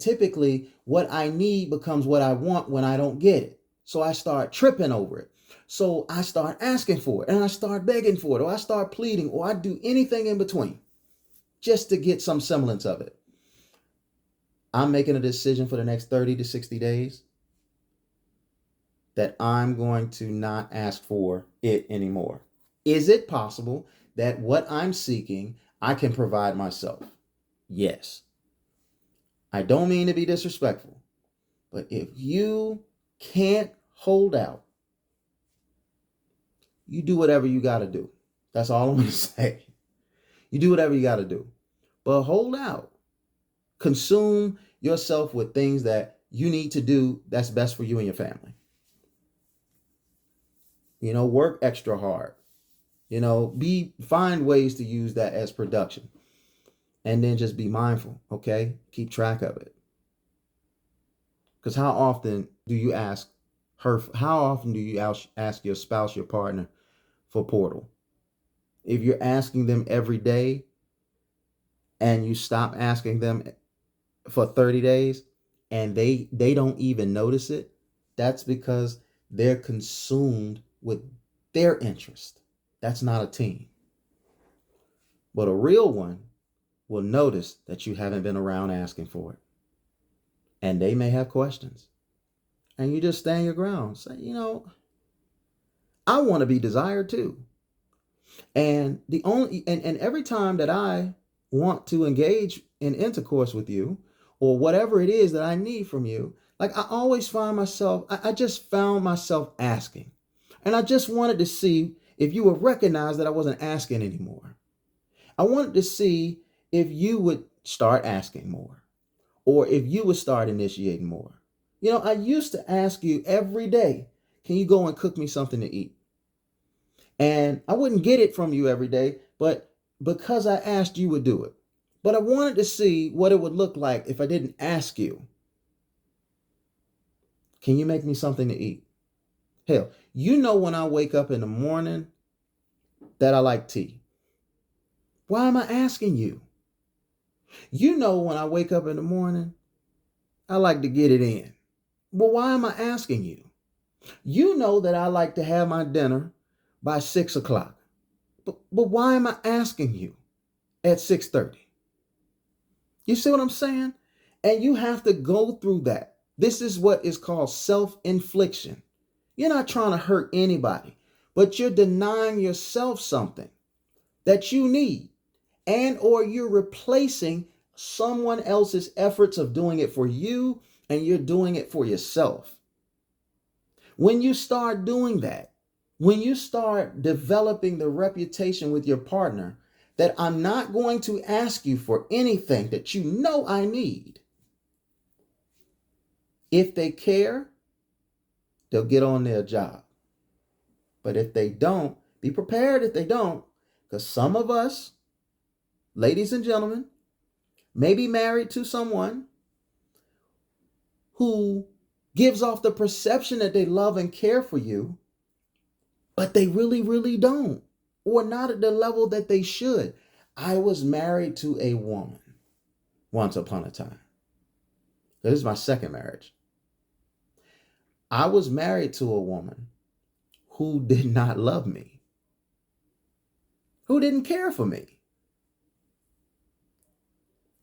A: typically what I need becomes what I want when I don't get it. So I start tripping over it. So I start asking for it, and I start begging for it, or I start pleading, or I do anything in between just to get some semblance of it. I'm making a decision for the next 30 to 60 days that I'm going to not ask for it anymore. Is it possible that what I'm seeking, I can provide myself? Yes. I don't mean to be disrespectful, but if you can't hold out, you do whatever you got to do. That's all I'm going to say. You do whatever you got to do, but hold out. Consume yourself with things that you need to do that's best for you and your family. Work extra hard. Find ways to use that as production. And then just be mindful, okay? Keep track of it. Because how often do you ask your spouse, your partner, for portal? If you're asking them every day and you stop asking them for 30 days and they don't even notice it, that's because they're consumed with their interest. That's not a team. But a real one will notice that you haven't been around asking for it. And they may have questions. And you just stand your ground. Say, I want to be desired too. And every time that I want to engage in intercourse with you, or whatever it is that I need from you, like I always find myself, I just found myself asking. And I just wanted to see if you would recognize that I wasn't asking anymore. I wanted to see if you would start asking more, or if you would start initiating more. I used to ask you every day, can you go and cook me something to eat? And I wouldn't get it from you every day, but because I asked, you would do it. But I wanted to see what it would look like if I didn't ask you. Can you make me something to eat? Hell, when I wake up in the morning that I like tea. Why am I asking you? When I wake up in the morning, I like to get it in. Well, why am I asking you? That I like to have my dinner by 6:00. But why am I asking you at 6:30? You see what I'm saying? And you have to go through that. This is what is called self-infliction. You're not trying to hurt anybody, but you're denying yourself something that you need, and or you're replacing someone else's efforts of doing it for you, and you're doing it for yourself. When you start doing that, when you start developing the reputation with your partner that I'm not going to ask you for anything that I need. If they care, they'll get on their job. But if they don't, be prepared if they don't, because some of us, ladies and gentlemen, may be married to someone who gives off the perception that they love and care for you, but they really, really don't, or not at the level that they should. I was married to a woman once upon a time. This is my second marriage. I was married to a woman who did not love me, who didn't care for me.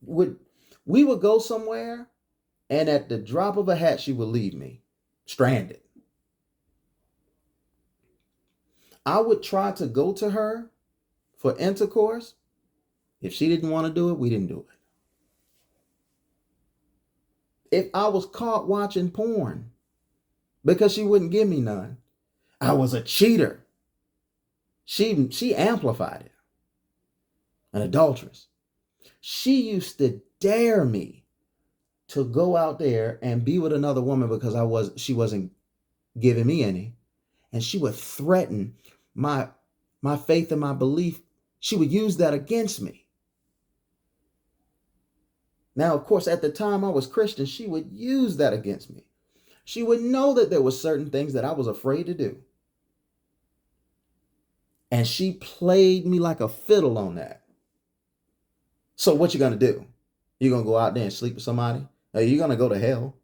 A: would we would go somewhere, and at the drop of a hat, she would leave me stranded. I would try to go to her for intercourse. If she didn't want to do it, we didn't do it. If I was caught watching porn because she wouldn't give me none, I was a cheater. She amplified it. An adulteress. She used to dare me to go out there and be with another woman because she wasn't giving me any. And she would threaten my faith and my belief. She would use that against me. Now, of course, at the time I was Christian, she would use that against me. She would know that there were certain things that I was afraid to do. And she played me like a fiddle on that. So what you gonna do? You gonna go out there and sleep with somebody? Or you gonna go to hell?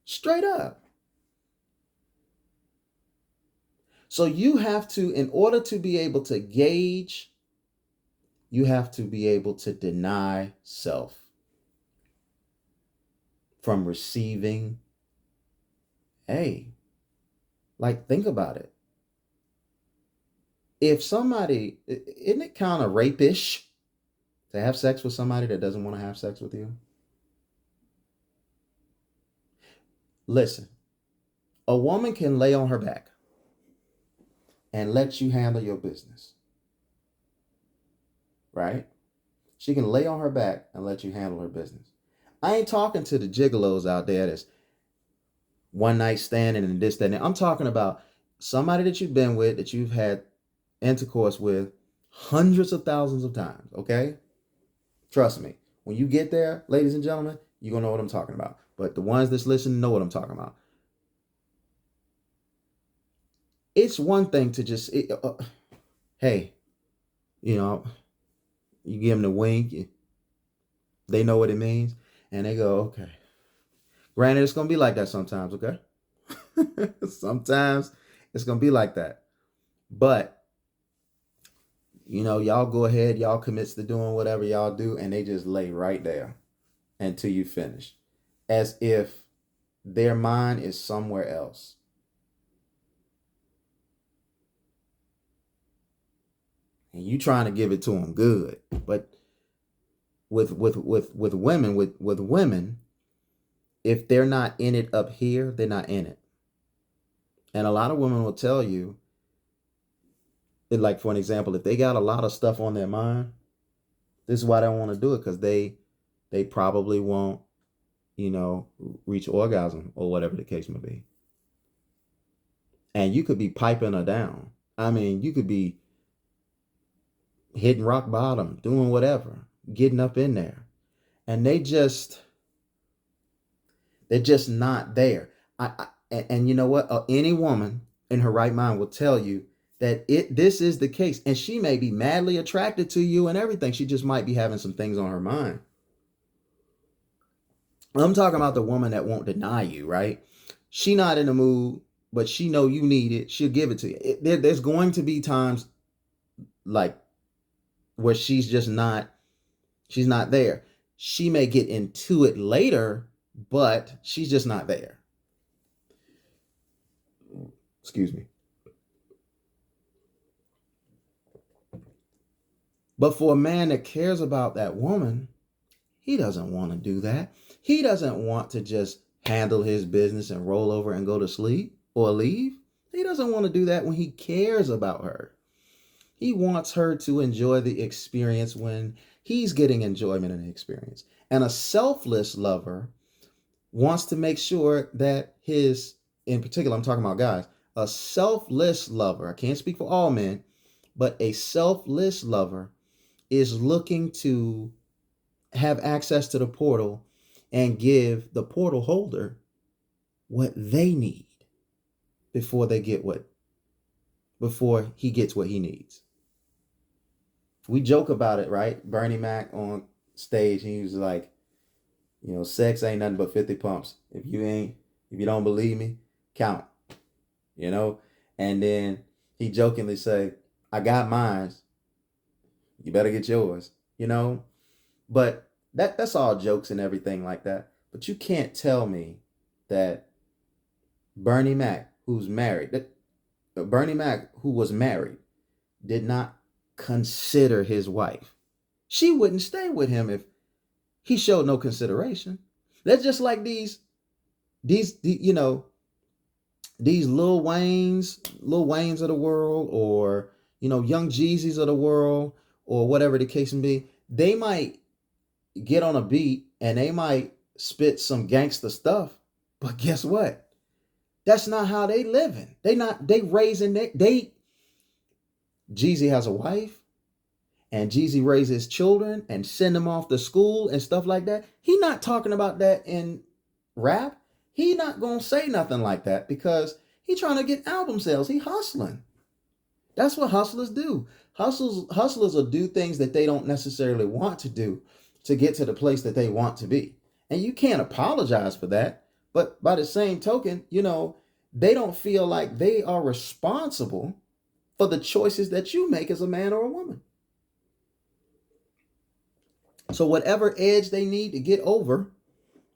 A: Straight up. So you have to, in order to be able to gauge, you have to be able to deny self from receiving. Hey, like, think about it. If somebody, isn't it kind of rapish to have sex with somebody that doesn't want to have sex with you? Listen, a woman can lay on her back and let you handle your business, right? She can lay on her back and let you handle her business. I ain't talking to the gigolos out there that's one night standing and this, that, and that. I'm talking about somebody that you've been with, that you've had intercourse with hundreds of thousands of times, okay? Trust me. When you get there, ladies and gentlemen, you're going to know what I'm talking about. But the ones that's listening know what I'm talking about. It's one thing to just, hey, you give them the wink. They know what it means. And they go, okay. Granted, it's going to be like that sometimes, okay? Sometimes it's going to be like that. But, y'all go ahead. Y'all commits to doing whatever y'all do. And they just lay right there until you finish. As if their mind is somewhere else. And you trying to give it to them good. But with women, if they're not in it up here, they're not in it. And a lot of women will tell you, like, for an example, if they got a lot of stuff on their mind, this is why they don't want to do it, because they probably won't, reach orgasm or whatever the case may be. And you could be piping her down. I mean, you could be hitting rock bottom, doing whatever, getting up in there. And they're just not there. And you know what? Any woman in her right mind will tell you that this is the case. And she may be madly attracted to you and everything. She just might be having some things on her mind. I'm talking about the woman that won't deny you, right? She not in the mood, but she know you need it. She'll give it to you. There's going to be times like where she's not there. She may get into it later, but she's just not there. Excuse me. But for a man that cares about that woman, he doesn't want to do that. He doesn't want to just handle his business and roll over and go to sleep or leave. He doesn't want to do that when he cares about her. He wants her to enjoy the experience when he's getting enjoyment in the experience. And a selfless lover wants to make sure that in particular, I'm talking about guys, a selfless lover, I can't speak for all men, but a selfless lover is looking to have access to the portal and give the portal holder what they need before he gets what he needs. We joke about it, right? Bernie Mac on stage, he was like, sex ain't nothing but 50 pumps. If you don't believe me, count. And then he jokingly say, I got mine. You better get yours. you know. But that's all jokes and everything like that. But you can't tell me that Bernie Mac, who's married, that Bernie Mac, who was married, did not consider his wife. She wouldn't stay with him if he showed no consideration. That's just like you know, these Lil Waynes of the world, or Young Jeezys of the world, or whatever the case may be. They might get on a beat and they might spit some gangster stuff, but guess what? That's not how they living. They raising they Jeezy has a wife, and Jeezy raises children and send them off to school and stuff like that. He not talking about that in rap. He not gonna say nothing like that because he trying to get album sales. He hustling. That's what hustlers do. Hustlers will do things that they don't necessarily want to do to get to the place that they want to be. And you can't apologize for that. But by the same token, they don't feel like they are responsible for the choices that you make as a man or a woman. So whatever edge they need to get over,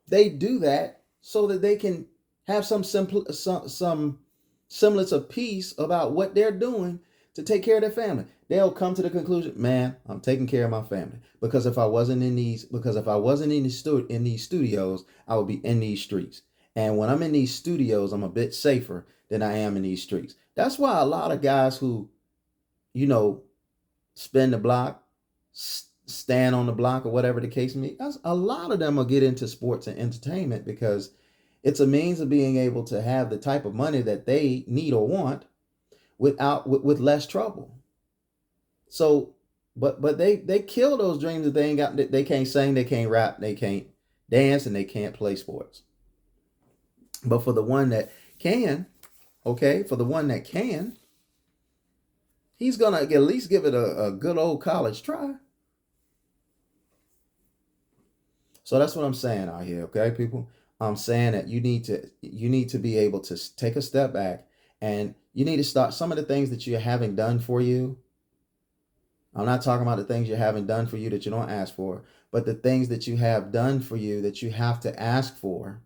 A: they do that so that they can have some semblance of peace about what they're doing to take care of their family. They'll come to the conclusion, man, I'm taking care of my family. Because if I wasn't in these studios, I would be in these streets. And when I'm in these studios, I'm a bit safer than I am in these streets. That's why a lot of guys who, spin the block, stand on the block, or whatever the case may be, a lot of them will get into sports and entertainment because it's a means of being able to have the type of money that they need or want with less trouble. So, but they kill those dreams that they can't sing, they can't rap, they can't dance, and they can't play sports. But for the one that can, he's gonna at least give it a good old college try. So that's what I'm saying out here, okay, people? I'm saying that you need to be able to take a step back, and you need to start some of the things that you're having done for you. I'm not talking about the things you haven't done for you that you don't ask for, but the things that you have done for you that you have to ask for.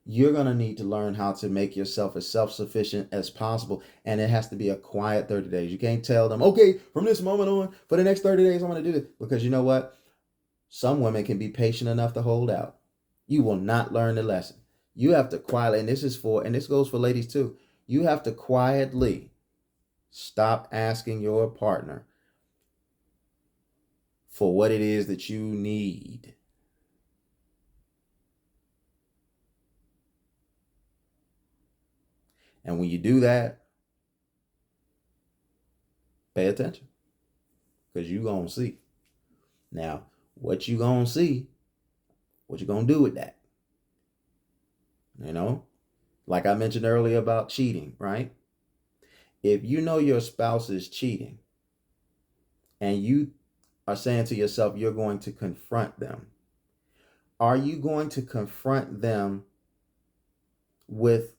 A: You're going to need to learn how to make yourself as self-sufficient as possible. And it has to be a quiet 30 days. You can't tell them, okay, from this moment on, for the next 30 days, I'm going to do this. Because you know what? Some women can be patient enough to hold out. You will not learn the lesson. You have to quietly, and this goes for ladies too. You have to quietly stop asking your partner for what it is that you need. And when you do that, pay attention, because you're going to see. Now, what you going to see, what you going to do with that? Like I mentioned earlier about cheating, right? If you know your spouse is cheating and you are saying to yourself, you're going to confront them, are you going to confront them with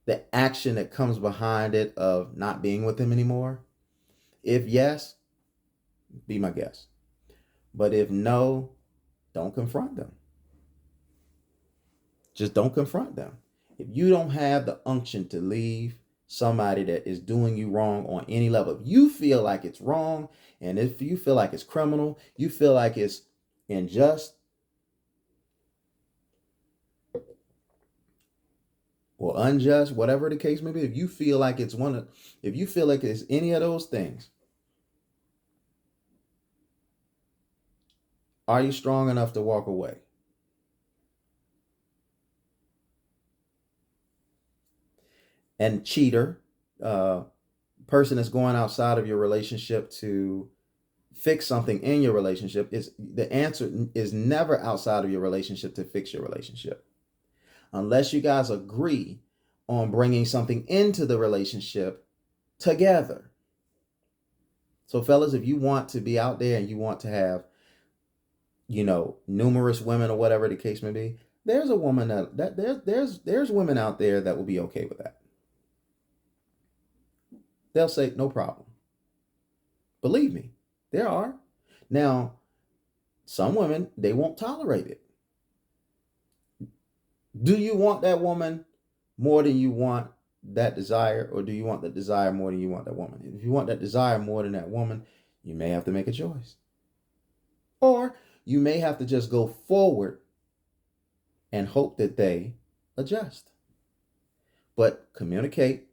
A: the action that comes behind it of not being with them anymore? If yes, be my guest. But if no, don't confront them. Just don't confront them. If you don't have the unction to leave somebody that is doing you wrong on any level, if you feel like it's wrong, and if you feel like it's criminal, you feel like it's unjust or unjust, whatever the case may be, if you feel like it's any of those things, are you strong enough to walk away? And cheater, person that's going outside of your relationship to fix something in your relationship, the answer is never outside of your relationship to fix your relationship. Unless you guys agree on bringing something into the relationship together. So fellas, if you want to be out there and you want to have, numerous women or whatever the case may be, there's a woman there's women out there that will be okay with that. They'll say, no problem. Believe me, there are. Now, some women, they won't tolerate it. Do you want that woman more than you want that desire, or do you want that desire more than you want that woman? If you want that desire more than that woman, you may have to make a choice. Or you may have to just go forward and hope that they adjust. But communicate,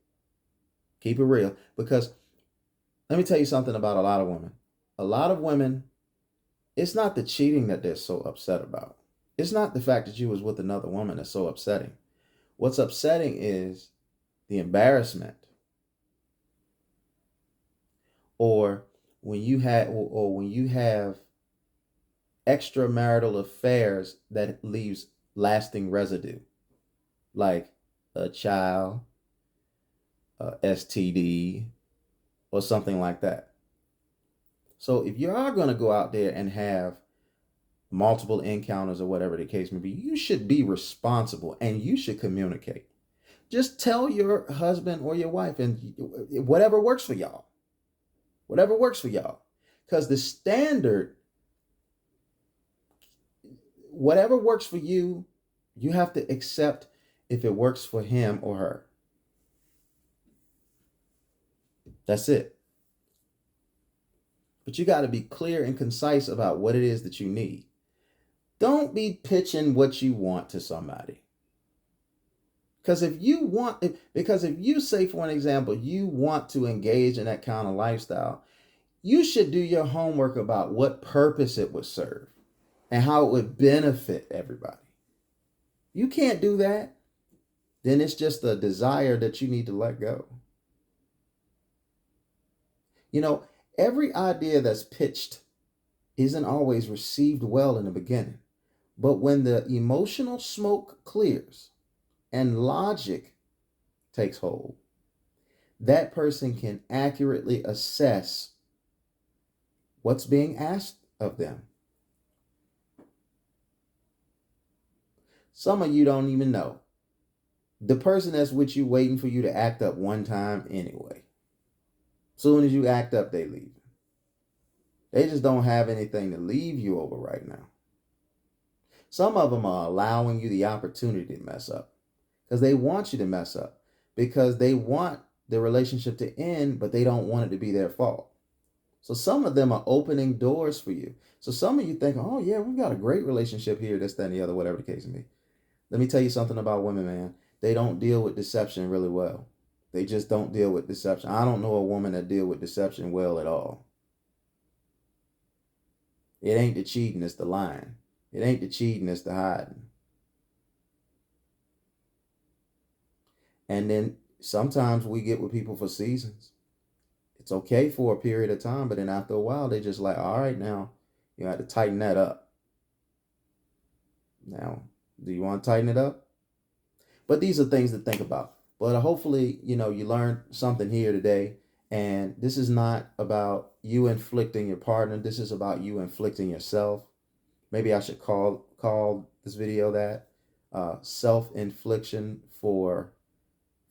A: keep it real. Because let me tell you something about a lot of women. A lot of women, it's not the cheating that they're so upset about. It's not the fact that you was with another woman that's so upsetting. What's upsetting is the embarrassment, or when you have extramarital affairs that leaves lasting residue, like a child, a STD, or something like that. So if you are going to go out there and have multiple encounters or whatever the case may be, you should be responsible and you should communicate. Just tell your husband or your wife, and whatever works for y'all. Whatever works for y'all. Because the standard, whatever works for you, you have to accept if it works for him or her. That's it. But you got to be clear and concise about what it is that you need. Don't be pitching what you want to somebody. Because if you say, for an example, you want to engage in that kind of lifestyle, you should do your homework about what purpose it would serve and how it would benefit everybody. You can't do that, then it's just a desire that you need to let go. You know, every idea that's pitched isn't always received well in the beginning. But when the emotional smoke clears and logic takes hold, that person can accurately assess what's being asked of them. Some of you don't even know. The person that's with you waiting for you to act up one time anyway. Soon as you act up, they leave. They just don't have anything to leave you over right now. Some of them are allowing you the opportunity to mess up because they want you to mess up, because they want the relationship to end, but they don't want it to be their fault. So some of them are opening doors for you. So some of you think, oh yeah, we've got a great relationship here, this, that, and the other, whatever the case may be. Let me tell you something about women, man. They don't deal with deception really well. They just don't deal with deception. I don't know a woman that deal with deception well at all. It ain't the cheating, it's the lying. It ain't the cheating, it's the hiding. And then sometimes we get with people for seasons. It's okay for a period of time, but then after a while, they just like, all right, now you have to tighten that up. Now, do you want to tighten it up? But these are things to think about. But hopefully, you learned something here today. And this is not about you inflicting your partner. This is about you inflicting yourself. Maybe I should call this video that self-infliction for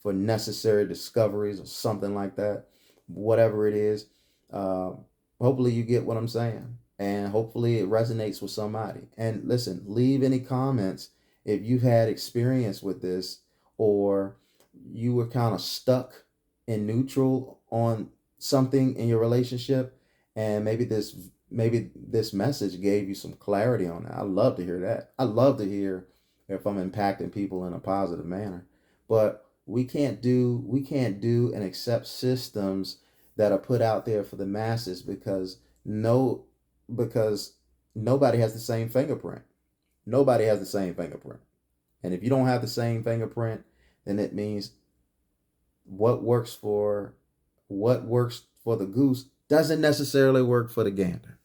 A: necessary discoveries or something like that. Whatever it is, hopefully you get what I'm saying, and hopefully it resonates with somebody. And listen, leave any comments if you've had experience with this, or you were kind of stuck in neutral on something in your relationship, and maybe this message gave you some clarity on that. I'd love to hear that. I'd love to hear if I'm impacting people in a positive manner. But we can't do and accept systems that are put out there for the masses, because nobody has the same fingerprint. Nobody has the same fingerprint. And if you don't have the same fingerprint, then it means what works for the goose doesn't necessarily work for the gander.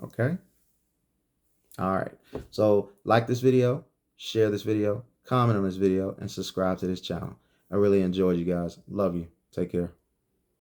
A: Okay? All right. So like this video, share this video, comment on this video, and subscribe to this channel. I really enjoyed you guys. Love you. Take care.